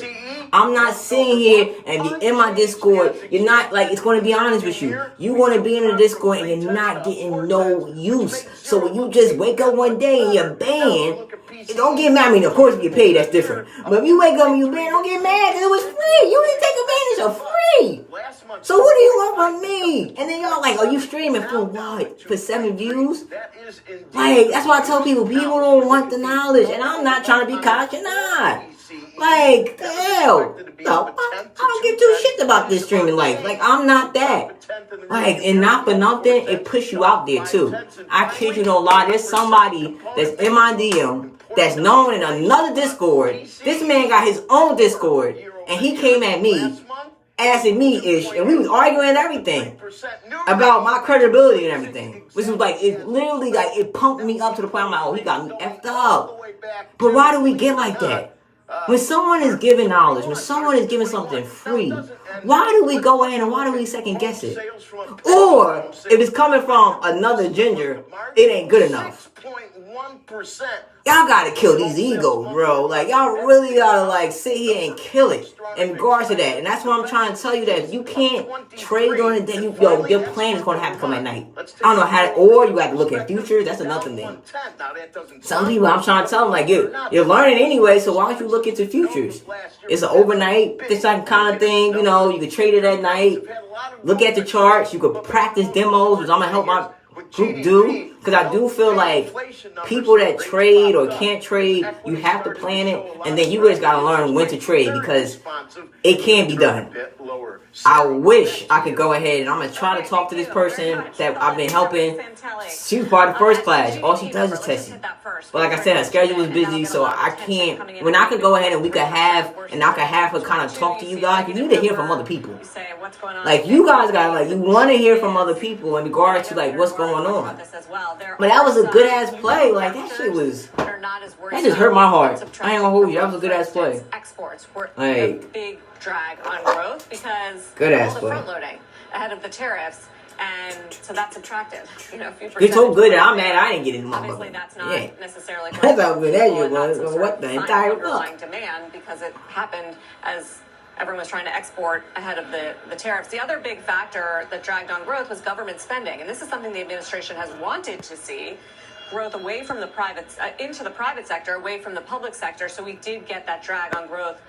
I'm not sitting here and be in my Discord. You're not, it's going to be honest with you. You want to be in the Discord and you're not getting no use. So when you just wake up one day and you're banned, don't get mad. I mean, of course, if you get paid, that's different. But if you wake up and you're banned, don't get mad because it was free. You didn't take advantage of free. So what do you want from me? And then y'all like, are you streaming for what? For 7 views? That's why I tell people don't want the knowledge. And I'm not trying to be cocky, not. The hell? No, I don't give 2 shits about this streaming life. I'm not that. And not for nothing, it push you out there too. I kid you no lie, there's somebody that's in my DM that's known in another Discord. This man got his own Discord, and he came at me, asking me and we was arguing and everything about my credibility and everything. Which was it literally it pumped me up to the point I'm like, oh, he got me effed up. But why do we get like that? When someone is giving knowledge, when someone is giving something free, why do we go ahead and why do we second guess it? Or if it's coming from another ginger, it ain't good enough. 6.1%. Y'all gotta kill these egos, bro. Like, y'all really gotta, like, sit here and kill it in regards to that. And that's what I'm trying to tell you, that if you can't trade during the day, your plan is gonna have to come at night. I don't know how, or you have to look at futures. That's another thing. Some people, I'm trying to tell them, like, you're learning anyway, so why don't you look into futures? It's an overnight, this kind of thing, you know, you can trade it at night. Look at the charts, you could practice demos, which I'm gonna help my group do, because I do feel like people that trade or can't trade, you have to plan it, and then you just gotta learn when to trade, because it can be done. I wish I could go ahead, and I'm gonna try to talk to this person that I've been helping. She was part of the first class. All she does is testing. But like I said, her schedule was busy, so I can't. When I could go ahead and we could have, and I could have her kind of talk to you guys, you need to hear from other people. Like, you guys got, like, you want to hear from other people in regards to, like, what's going on. But that was a good ass play. Like, that shit was, that just hurt my heart. I ain't gonna hold you. That was a good ass play. Exports were like, a big drag on growth because good ass all the play. front loading ahead of the tariffs. And so that's subtracted. You know, it's so good that I'm mad I didn't get it in my obviously, that's not necessarily that's how good that you was. What the entire underlying demand, because it happened as everyone was trying to export ahead of the tariffs. The other big factor that dragged on growth was government spending, and this is something the administration has wanted to see. Growth away from the private into the private sector, away from the public sector. So we did get that drag on growth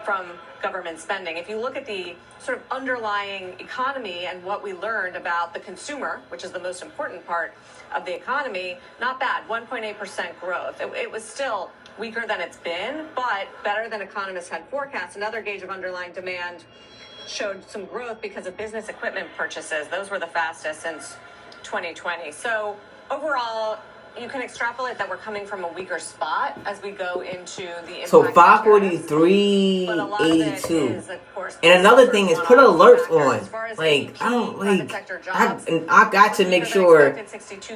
from government spending. If you look at the sort of underlying economy and what we learned about the consumer, which is the most important part of the economy, not bad, 1.8% growth. It was still weaker than it's been, but better than economists had forecast. Another gauge of underlying demand showed some growth because of business equipment purchases. Those were the fastest since 2020. So overall, you can extrapolate that we're coming from a weaker spot as we go into the impact. So 543.82. And another thing is put alerts on. Like, I don't like. I got to make sure.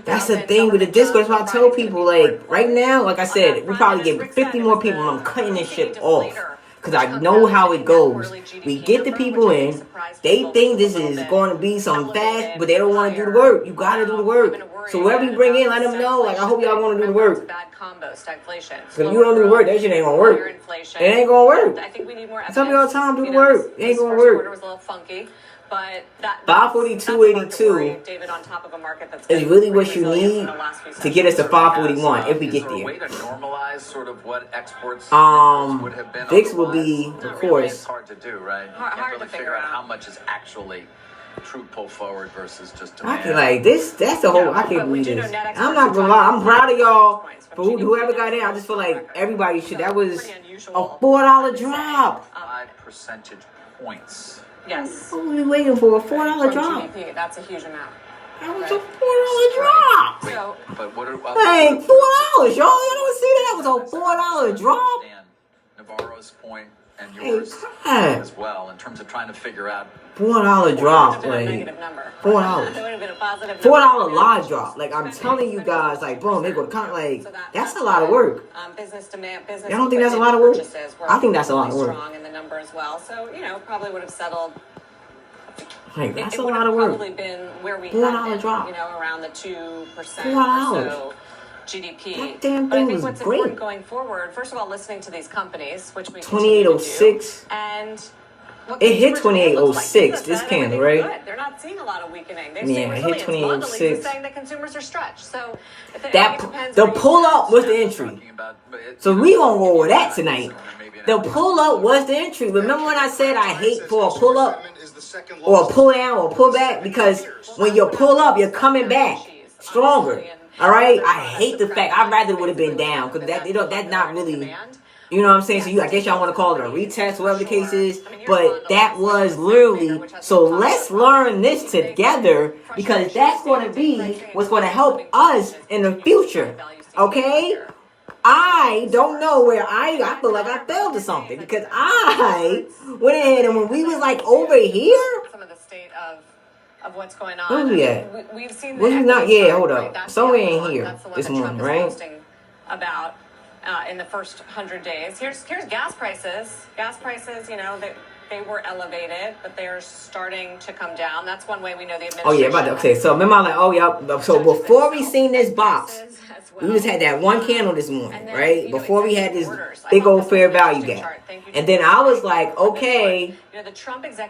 That's the thing with the Discord. That's why I tell people, like, right now, like I said, we probably get 50 more people, and I'm cutting this shit off. Because I know how it goes. We get the people in. They think this is going to be some fast, but they don't want to do the work. You got to do the work. So whoever you bring in, let them know. Like, I hope y'all want to do the work. Because if you don't do the work, that shit ain't going to work. It ain't going to work. I think we need more. Tell me all the time, do the work. It ain't going to work. Was a little funky. But 542.82 David, on top of a market that's is really what you need to get us to 541 if we get there. Way to normalize sort of what exports would have been. VIX will be, of course. It's hard to do, right? You can't really figure out how much is actually true pull forward versus just demand. I can, like, this. That's the whole. I can't believe this. I'm not gonna lie. I'm proud of y'all for whoever got in. I just feel like everybody should. That was a $4 drop. 5 percentage points. Yes. What were we waiting for? A $4 drop. GDP, that's a huge amount. That was a $4 drop. So, but what are hey, $4, y'all? You don't see that? That was a $4 drop. Navarro's point and yours as well in terms of trying to figure out $4 drop, like $4. $4 live drop. Like, I'm telling you guys, like, boom, they go like that's a lot of work. Business demand, business. Y'all don't think that's a lot of work? I think that's a lot of work. Strong in the number as well. So probably would have settled. Like, that's a lot of work. Probably been where we $4 had drop. been, around the 2% or so GDP. That damn but I thing think was what's great. important going forward, first of all, listening to these companies, which we 2806. And it hit 2806. This candle, right? Good. They're not seeing a lot of weakening. They're it hit 2806. Saying that consumers are stretched. So the pull up was the entry. So we gonna go over that tonight. The pull up was the entry. Remember when I said I hate for a pull up or a pull down or pull back, because when you pull up, you're coming back stronger. All right. I hate the fact. I'd rather it would have been down, because that's not really. You know what I'm saying? So I guess y'all want to call it a retest, whatever the case is. But that was literally. So let's learn this together, because that's going to be what's going to help us in the future. Okay? I don't know where I feel like I failed to something, because I went ahead and when we was like over here. Some of the state of what's going on. Where we at? We've seen. Hold up. Somewhere in here this morning, right? About. in the first 100 days. Here's gas prices. Gas prices, they were elevated, but they're starting to come down. That's one way we know the administration. Okay. So remember, I'm like, oh yeah. So before we seen this box, we just had that one candle this morning, right? Before we had this big old fair value gap, and then I was like, okay,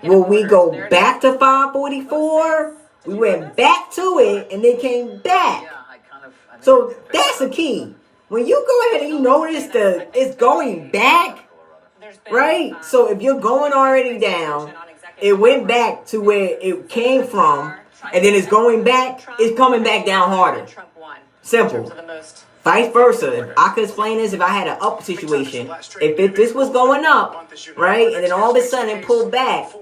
will we go back to 544? We went back to it, and they came back. So that's the key. When you go ahead and you notice it's going back, right? So if you're going already down, it went back to where it came from, and then it's going back, it's coming back down harder. Simple. Vice versa. If I could explain this, if I had an up situation, if this was going up, right, and then all of a sudden it pulled back,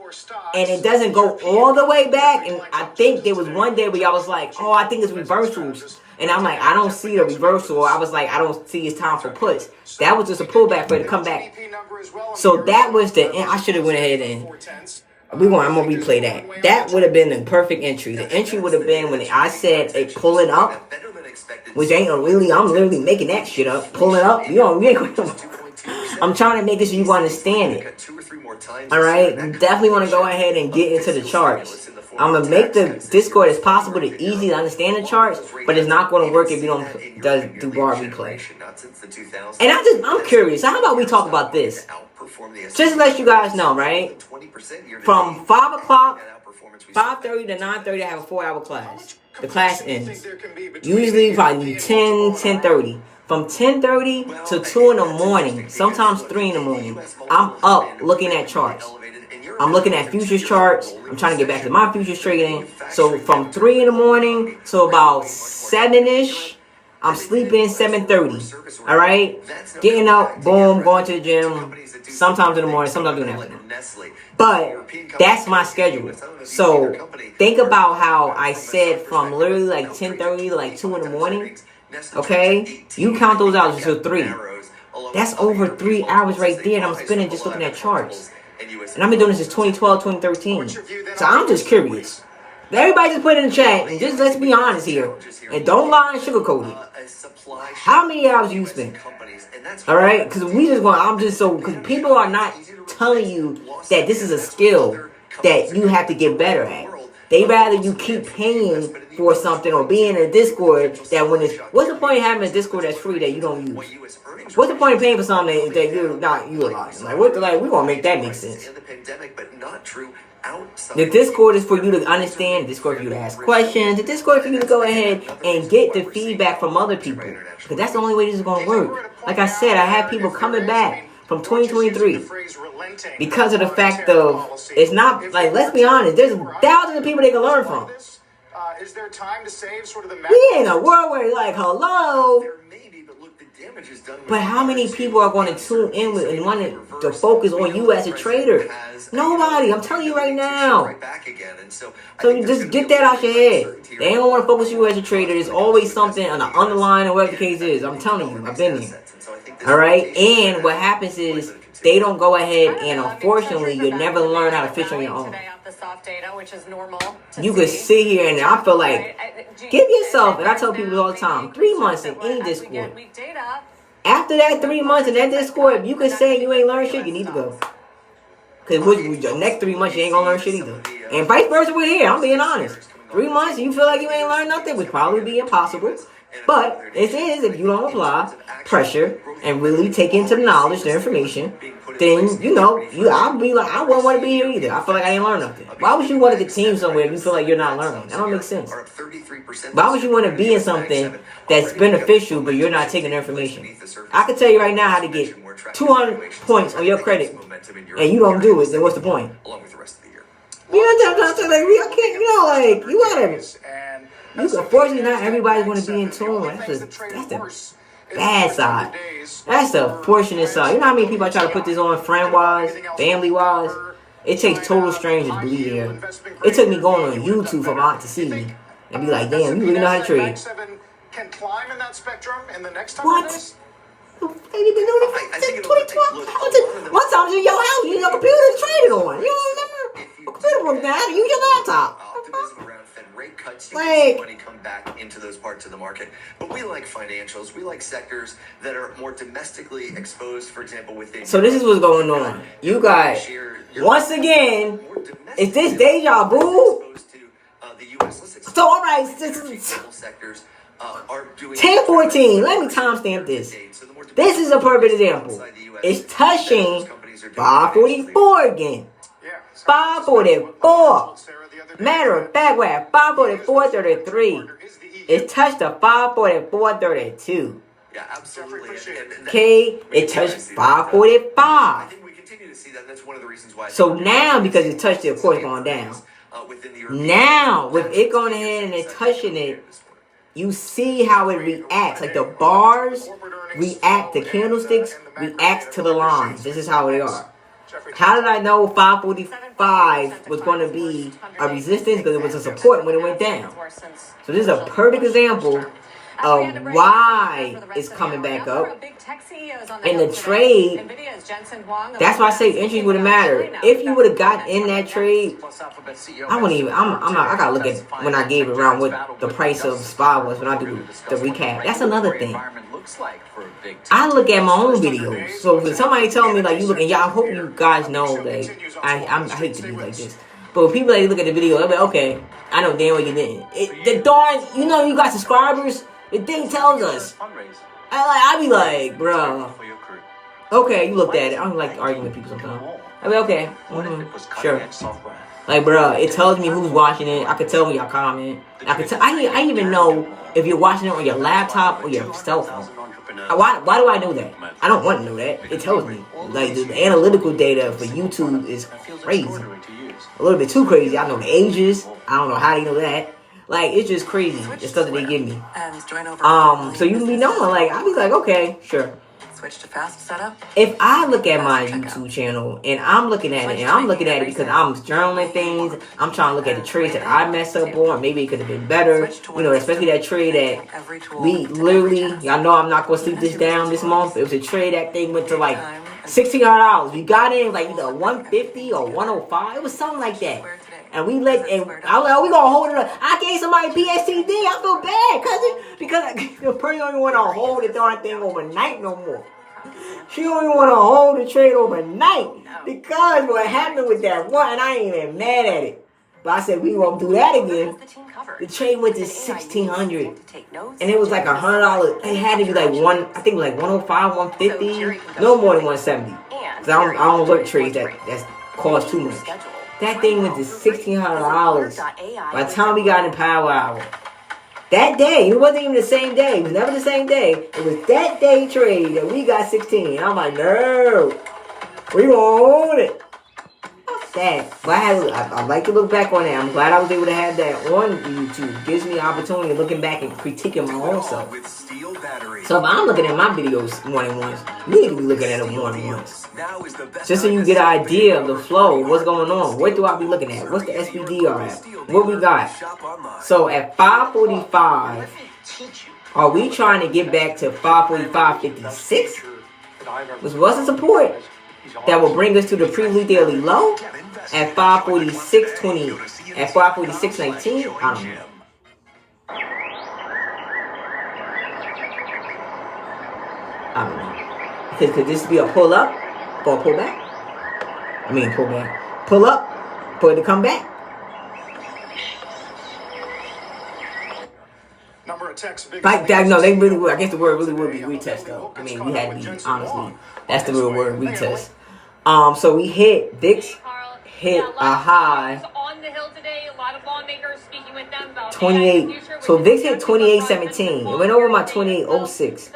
and it doesn't go all the way back, and I think there was one day where I was like, oh, I think it's reversals. And I'm like, I don't see a reversal. I was like, I don't see it's time for puts. That was just a pullback for it to come back. So that was I should have went ahead and I'm gonna replay that. That would have been the perfect entry. The entry would have been when I said it pulling up, which ain't really. I'm literally making that shit up. Pulling up. I'm trying to make it so you understand it. All right. You definitely want to go ahead and get into the charts. I'm gonna make the Discord as possible to easy to understand the charts, but it's not gonna work if you don't do bar replay. And I'm curious. How about we talk about this? Just to let you guys know, right? From 5 o'clock, 5:30 to 9:30, I have a 4-hour class. The class ends usually probably 10:30. From 10:30 to 2 in the morning, sometimes 3 in the morning, I'm up looking at charts. I'm looking at futures charts. I'm trying to get back to my futures trading. So from 3 in the morning to about 7-ish, I'm sleeping 7:30. All right? Getting up, boom, going to the gym. Sometimes in the morning, sometimes in the afternoon. But that's my schedule. So think about how I said from literally like 10:30 to like 2 in the morning. Okay? You count those hours until 3. That's over 3 hours right there, and I'm spending just looking at charts. And I've been doing this since 2012, 2013. So I'm just curious. Everybody just put it in the chat, and just let's be honest here. And don't lie and sugarcoat it. How many hours you spend? Alright? Because because people are not telling you that this is a skill that you have to get better at. They rather you keep paying for something or being in a Discord that what's the point of having a Discord that's free that you don't use? What's the point of paying for something that you're not utilizing? Like we gonna make that make sense. The Discord is for you to understand. The Discord for you to ask questions. The Discord for you to go ahead and get the feedback from other people. Because that's the only way this is gonna work. Like I said, I have people coming back from 2023 because of the fact of it's not like, let's be honest, there's thousands of people they can learn from. Is there time to save sort of the we in a world where like, hello, but how many people are going to tune in with and want to focus on you as a trader? Nobody. I'm telling you right now. So you just get that out your head. They don't want to focus on you as a trader. There's always something on the underlying or whatever the case is. I'm telling you. I've been there. All right? And what happens is they don't go ahead and unfortunately you never learn how to fish on your own. You could sit here and I feel like give yourself, and I tell people all the time, 3 months in any Discord. After that 3 months in that Discord, if you can say you ain't learned shit, you need to go. Because the next 3 months you ain't gonna learn shit either. And vice versa with here, I'm being honest. 3 months you feel like you ain't learned nothing would probably be impossible. But it is if you don't apply pressure and really take into knowledge the information, then I'll be like, I wouldn't want to be here either. I feel like I ain't learned nothing. Why would you want to continue somewhere if you feel like you're not learning? That don't make sense. Why would you want to be in something that's beneficial but you're not taking the information? I can tell you right now how to get 200 points on your credit and you don't do it, then what's the point? You know what I'm saying? Like, you gotta. Unfortunately, not everybody's going to be in tune. That's the bad side. That's the fortunate side. You know how many people I try to put this on friend-wise, family-wise? It takes total strangers to believe in. It took me going on YouTube for Mont to see me and be like, damn, you really know how to trade. What? They've been doing it since 2012. One time I was in your house, you your computer is traded on. You don't remember? Your computer broke down. Use your laptop. Like, back into those parts of the market. But we like financials. We like sectors that are more domestically exposed, for example, within. So this is what's going on. You got, once again, is this deja vu? So all right, 1014. Let me timestamp this. This is a perfect example. It's touching 544 again. 544. Matter of fact, we're at 544.33. It touched a 544.32. Yeah, absolutely. Okay, it touched 545. We continue to see that. That's one of the reasons why. So now, because it touched it, of course, going down. Now, with it going ahead and it touching it, you see how it reacts. Like the bars react, the candlesticks react to the lines. This is how they are. How did I know 545 was going to be a resistance? Because it was a support when it went down. So this is a perfect example of why it's coming back up. And the trade, that's why I say entry wouldn't matter. If you would have got in that trade, I wouldn't even, I gotta look at when I gave around what the price of SPY was when I do the recap. That's another thing. I look at my own videos. So when somebody tell me like you looking, y'all, I hope you guys know that I hate to be like this. But when people like look at the video, they'll be like, okay, I know damn well you didn't. The darn, you know you got subscribers. The thing tells us. I be like, bro. Okay, you looked at it. I don't like arguing with people sometimes. I be okay. Sure. Like, bro, it tells me who's watching it. I can tell when y'all comment. I can tell. I even know if you're watching it on your laptop or your cell phone. Why do I know that? I don't want to know that. It tells me. Like the analytical data for YouTube is crazy. A little bit too crazy. I know the ages. I don't know how they know that. Like, it's just crazy, the stuff that they give me. So you can be knowing, like, I'll be like, okay, sure. Switch to fast setup. If I look at my YouTube channel, and I'm looking at it, and I'm looking at it because I'm journaling things, I'm trying to look at the trades that I messed up on, maybe it could have been better, you know, especially that trade that we literally, y'all know I'm not going to sleep this down this month. It was a trade that thing went to like $1,600. We got in like either 150 or 105. It was something like that. And we let, and I was like, we gonna hold it up. I gave somebody PSTD. I feel bad, cousin, because the person don't even want to hold the darn thing overnight no more. She don't even want to hold the trade overnight because what happened with that one, and I ain't even mad at it. But I said we won't do that again. The trade went to $1,600, and it was like $100. It had to be like I think it was like 105, 150, no more than 170. Cause I don't look trades that cost too much. That thing went to $1,600 by the time we got in Power Hour. That day, it wasn't even the same day. It was never the same day. It was that day trade that we got 16. I'm like, no, we won't own it. That, but I like to look back on that. I'm glad I was able to have that on YouTube. It gives me the opportunity of looking back and critiquing my own self. So if I'm looking at my videos more than once, you need to be looking at them more than once. Just so you get an idea of the flow, what's going on. What do I be looking at? What's the SPDR at? What we got? So at 545, are we trying to get back to 545.56? Which was a support that will bring us to the previous daily low at 546.20, at 546.19. I don't know. I don't know. Could this be a pull up or a pull back? I mean, pull back. Pull up for it to come back. Like that, no, they really would. I guess the word really would be retest, though. I mean, we had to be, honestly. That's the real word, retest. So we hit, VIX hit a high. On the Hill today, a lot of lawmakers speaking with them about 28. So VIX hit 28.17. It went over my 28.06.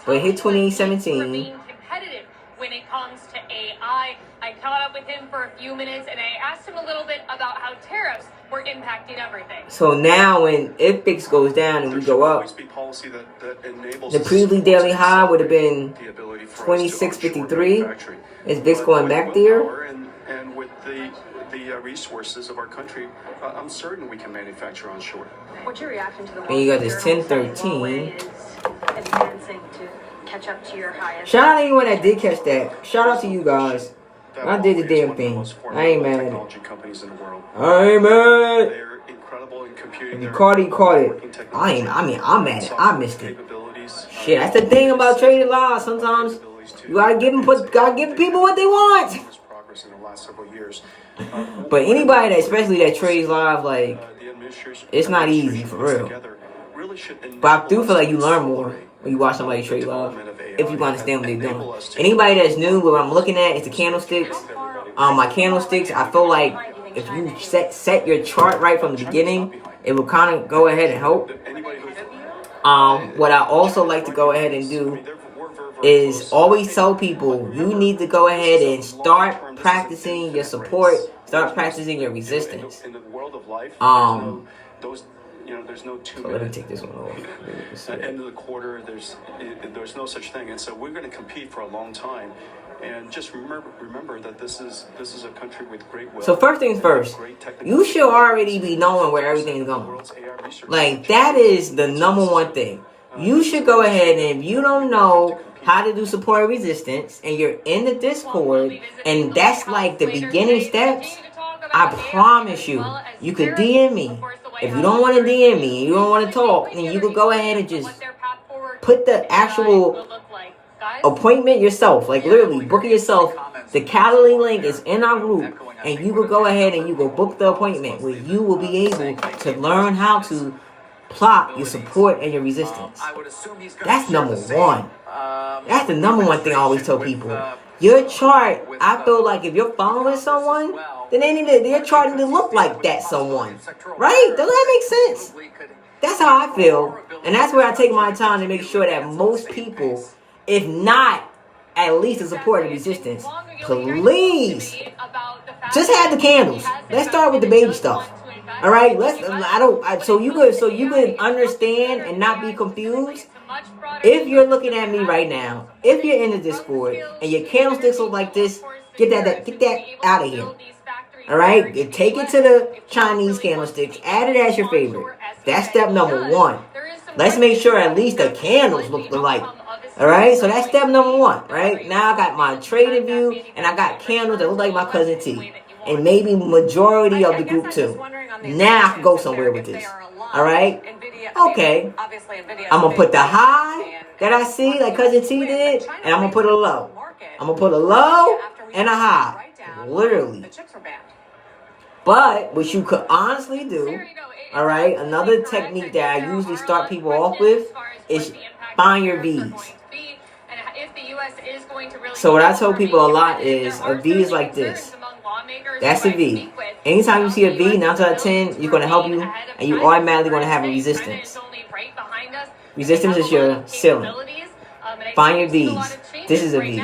But it hit 28.17. Competitive when it comes to AI. I caught up with him for a few minutes and I asked him a little bit about how tariffs were impacting everything. So now if VIX goes down and we go up, the previous daily high would have been 26.53. Is VIX going back there? And with the resources of our country, I'm certain we can manufacture onshore. What's your reaction to the and you got this 1013. Advancing to catch up to your highest. Shout out to anyone that did catch that. Shout out to you guys. I did the damn thing. I ain't mad at it. I ain't mad. incredible in computing. You caught it. I'm mad. I missed it. Shit, that's the thing about trading live. Sometimes you gotta give people what they want. Progress in the last several years. But anybody that, especially that trades live, like, it's not easy for real. But I do feel like you learn more when you watch somebody trade live, if you understand what they're doing. Anybody that's new, what I'm looking at is the candlesticks. My candlesticks, I feel like if you set your chart right from the beginning, it will kind of go ahead and help. What I also like to go ahead and do is always tell people you need to go ahead and start practicing your support, start practicing your resistance. There's no 2 so let me take this one off. At the end of the quarter, there's no such thing, and so we're going to compete for a long time. And just remember that this is a country with great wealth. So first things first, you should already be knowing where everything's going. Like, that is the number one thing. You should go ahead, and if you don't know how to do support and resistance, and you're in the Discord, and that's like the beginning steps, I promise you, you could DM me. If you don't want to DM me, you don't want to talk, then you could go ahead and just put the actual appointment yourself, like literally book it yourself. The Calendly link is in our group, and you will go ahead and you will book the appointment where you will be able to learn how to plot your support and your resistance. That's number one. That's the number one thing I always tell people. Your chart, I feel like if you're following someone, then their chart need to look like that someone. Right? Doesn't that make sense? That's how I feel. And that's where I take my time to make sure that most people, if not at least the support and resistance, please just have the candles. Let's start with the baby stuff. All right, so you could understand and not be confused. If you're looking at me right now, if you're in the Discord and your candlesticks look like this, get that out of here. All right, take it to the Chinese candlesticks. Add it as your favorite. That's step number one. Let's make sure at least the candles look alike. All right, so that's step number one. Right now, I got my trading view and I got candles that look like my cousin T, and maybe majority of the group too. Now I can go somewhere with this. All right. Okay. I'm gonna put the high that I see, like cousin T did, and I'm gonna put a low. I'm gonna put a low and a high, literally. But what you could honestly do, all right, another technique that I usually start people off with is find your V's. So what I tell people a lot is a V is like this. That's a V. Anytime you see a V, 9 out of 10, you're going to help you, and you automatically going to have a resistance. Resistance is your ceiling. Find your V's. This is a V.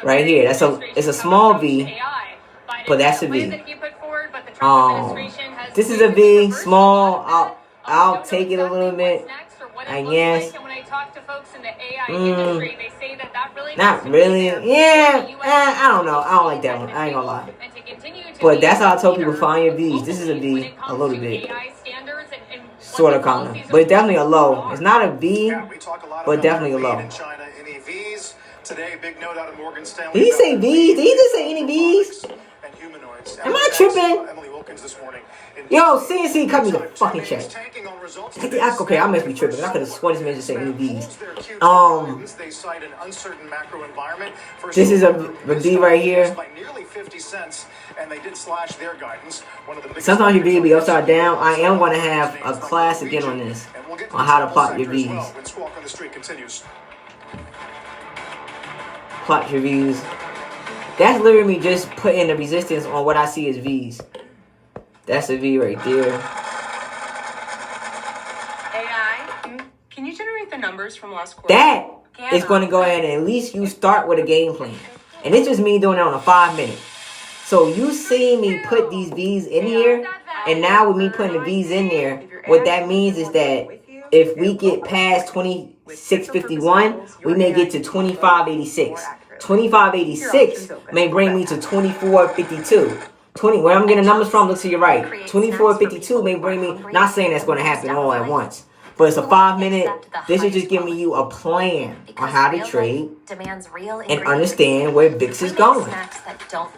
Right here. It's a small V, but that's a V. This is a V, small. I'll take it a little bit. I guess. Not really. Yeah. I don't know. I don't like that one. I ain't gonna lie. But that's how I tell people find your V's. This is a V, a little bit. Sort of, kind of. But it's definitely a low. It's not a V, but definitely a low. Did he say V's? Did he just say any V's? Am I tripping? Yo, CNC cut me the fucking check. Okay, I must be tripping. I could have sworn this man just said any V's. This is a V right here. Sometimes your V will be upside down. I am going to have a class again on this, on how to plot your V's. Plot your V's. That's literally me just putting the resistance on what I see as V's. That's a V right there. AI, can you generate the numbers from last quarter? That is going to go ahead and at least you start with a game plan. And it's just me doing it on a 5-minute. So you see me put these V's in here, and now with me putting the V's in there, what that means is that if we get past 26.51, we may get to 25.86. 25.86 may bring me to 24.52. Where I'm getting numbers from, look to your right. 24.52 may bring me, not saying that's going to happen all at once, But it's a 5-minute. This is just giving you a plan on how to trade and understand where VIX is going.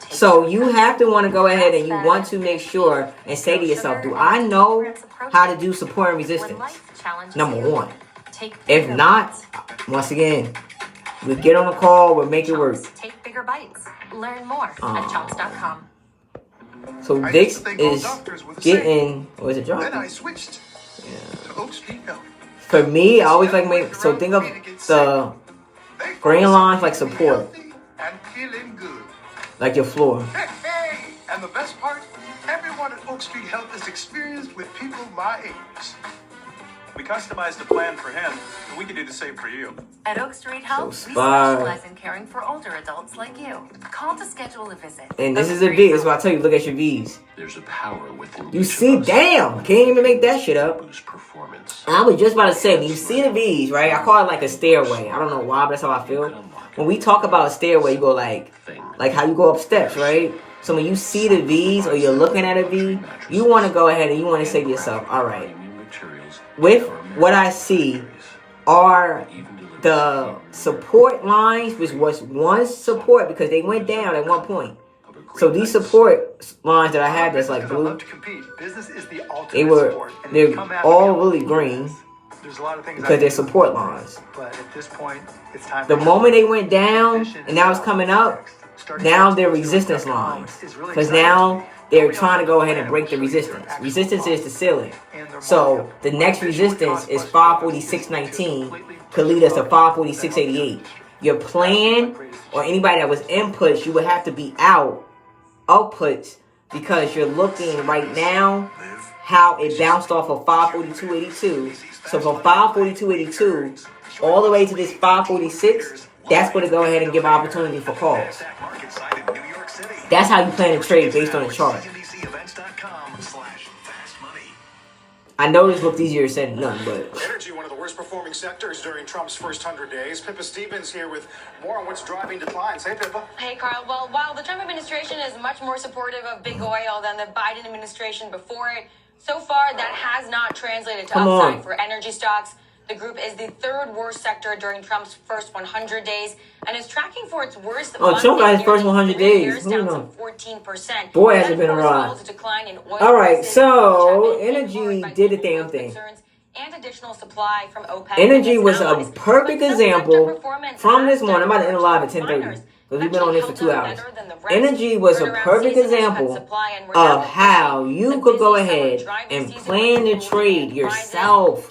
So you have to want to go ahead and you want to make sure and say to yourself, do I know how to do support and resistance? Number one. If not, once again, we'll get on a call, we'll make it work. Take bigger bites. Learn more at chomps.com. So VIX is getting, what is it, dropping? Then I switched to Oak Street Health. For me, I always like so think of the green lines like support. And feeling good. Like your floor. Hey! And the best part, everyone at Oak Street Health is experienced with people my age. We customized a plan for him, and we can do the same for you. At Oak Street Health, So we spy. specialize in caring for older adults like you. Call to schedule a visit. And this is a V. This is what I tell you. Look at your V's. There's a power within You see, damn, can't even make that shit up. performance. I was just about to say, when you see the V's, right? I call it like a stairway. I don't know why, but that's how I feel. When we talk about a stairway, you go like how you go up steps, right? So when you see the V's or you're looking at a V, you want to go ahead and you want to say to yourself, all right, with what I see are the support lines, which was once support because they went down at one point. So these support lines that I had that's like blue, they're all really green because they're support lines. But at this point, it's time. The moment they went down and now it's coming up, now they're resistance lines because now they're trying to go ahead and break the resistance. Resistance is the ceiling. So the next resistance is 546.19 could lead us to 546.88. Your plan or anybody that was inputs, you would have to be out outputs because you're looking right now how it bounced off of 542.82. So from 542.82 all the way to this 546, that's going to go ahead and give opportunity for calls. That's how you plan to trade based on the chart. I know this looked easier said than done, but Energy, one of the worst performing sectors during Trump's first 100 days. Pippa Stevens here with more on what's driving declines. Hey, Pippa. Hey, Carl. Well, while the Trump administration is much more supportive of big oil than the Biden administration before it, so far that has not translated to upside for energy stocks. The group is the third worst sector during Trump's first 100 days and is tracking for its worst month Trump got his first 100 days. down to 14%. Boy, has it been a ride. All right, so energy did the damn thing. And additional supply from OPEC. Energy was a perfect example from this morning. I'm about to end live at 10:30 because we've been on this for 2 hours. Energy was a perfect example of how you could go ahead and plan the trade yourself.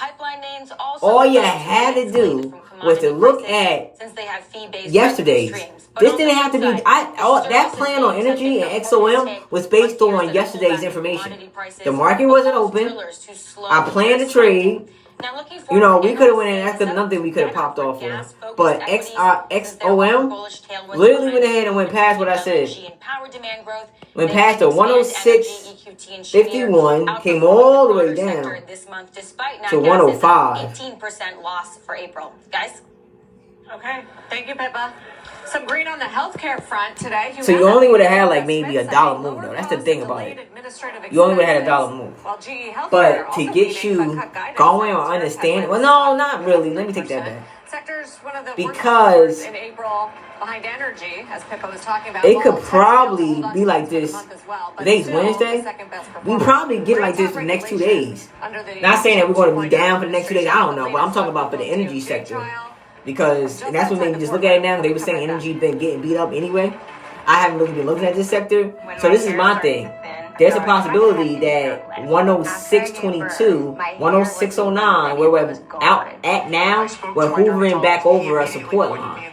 All you had to do was to look at yesterday's. This didn't have to be. That plan on energy and XOM was based on yesterday's information. The market wasn't open. I planned to trade. You know, we could have went in after nothing. We could have popped off on. But XOM literally went ahead and went past what I said. Went past the 106.51, came all the way down to 105. 18% loss for April. Guys? Okay. Thank you, Pippa. Some green on the healthcare front today. So you only would have had like maybe $1 move though. That's the thing about it. You only would have had $1 move. But to get you going or understanding, well, no, not really. Let me take that back. Sectors, one of the because in April behind energy, as Pippa was talking about. It could probably be like this. Today's Wednesday. We probably get like this for the next 2 days. Not saying that we're going to be down for the next 2 days. I don't know, but I'm talking about for the energy sector. Because, and that's what made me just look at it now. They were saying energy been getting beat up anyway. I haven't really been looking at this sector. So this is my thing. There's a possibility that 106.22, 106.09, where we're out at now, we're hovering back over a support line.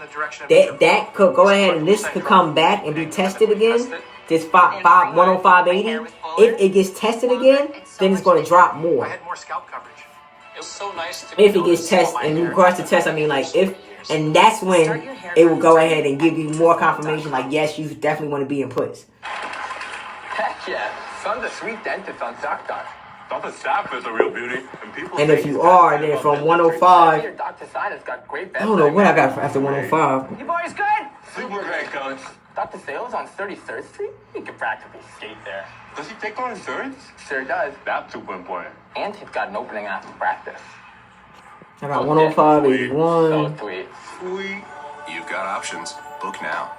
That could go ahead and this could come back and be tested again. This 105.80. If it gets tested again, then it's going to drop more. If it gets tested, and in regards to test, I mean like if, and that's when it will go ahead and give you more confirmation. Like yes, you definitely want to be in puts. Heck yeah, son's a sweet dentist on ZocDoc. Dr. Staff is a real beauty, And if you are, then from 105, Dr. Sinus got great. I don't know what I got after 105. You boys good? Super great, coach. Dr. Sales on 33rd Street? He can practically skate there. Does he take on insurance? Sure does. That's super important. And he's got an opening after practice. I got 105.81. You've got options. Book now.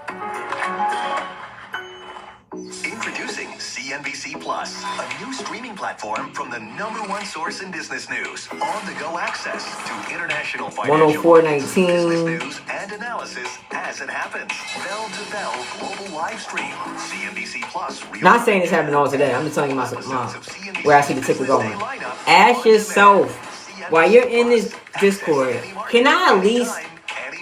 Introducing CNBC Plus, a new streaming platform from the #1 source in business news. On-the-go access to international financial 104.19. business news and analysis as it happens. Bell-to-bell global live stream. CNBC Plus. Not saying this happened all today. I'm just telling you my where I see the ticker going. Ask yourself, while you're in this Discord, can I at least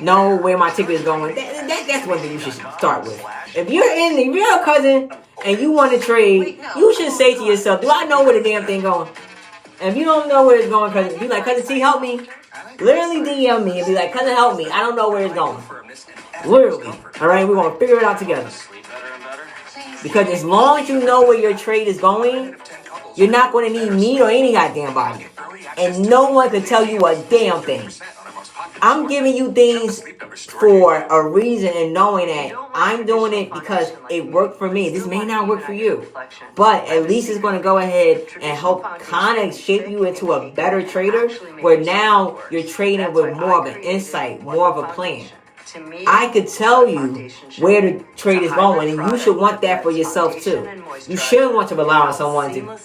know where my ticker is going? That's one thing you should start with. If you're a cousin and you want to trade, you should say to yourself, do I know where the damn thing going? And if you don't know where it's going, cousin, be like, cousin T, help me. Literally DM me and be like, cousin, help me. I don't know where it's going. Literally. Alright, we're going to figure it out together. Because as long as you know where your trade is going, you're not going to need me or any goddamn body. And no one can tell you a damn thing. I'm giving you things for a reason and knowing that I'm doing it because it worked for me. This may not work for you, but at least it's going to go ahead and help kind of shape you into a better trader where now you're trading with more of an insight, more of a plan. I could tell you where the trade is going, and you should want that for yourself too. You shouldn't want to rely on someone to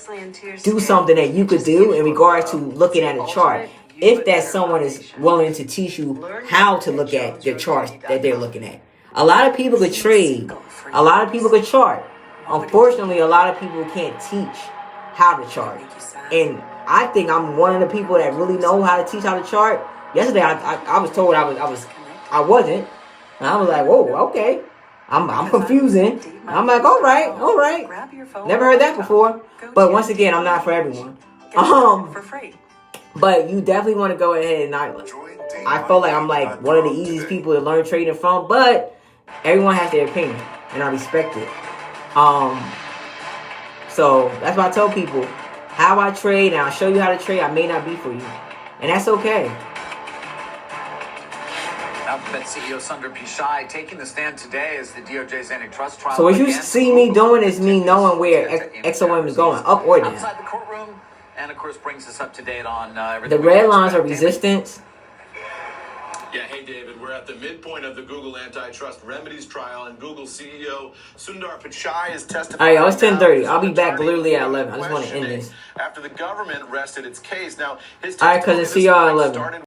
do something that you could do in regards to looking at a chart. If that someone is willing to teach you how to look at the charts that they're looking at. A lot of people could trade. A lot of people could chart. Unfortunately, a lot of people can't teach how to chart. And I think I'm one of the people that really know how to teach how to chart. Yesterday, I was told I wasn't. And I was like, whoa, okay. I'm confusing. I'm like, all right. Never heard that before. But once again, I'm not for everyone. But you definitely want to go ahead and I feel like I'm like one of the easiest people to learn trading from, but everyone has their opinion and I respect it. So that's why I tell people how I trade and I'll show you how to trade. I may not be for you. And that's okay. Alphabet CEO Sundar Pichai taking the stand today as the DOJ's antitrust trial. So what you see me doing is me knowing where XOM is going, up or down. Outside the courtroom. And of course, brings us up to date on the red lines are resistance. Yeah, hey David, we're at the midpoint of the Google antitrust remedies trial, and Google CEO Sundar Pichai is testifying. All right, it's 10:30. I'll be back literally at 11. I just want to end this. After the government rested its case, now his all right, cousin, see y'all at 11.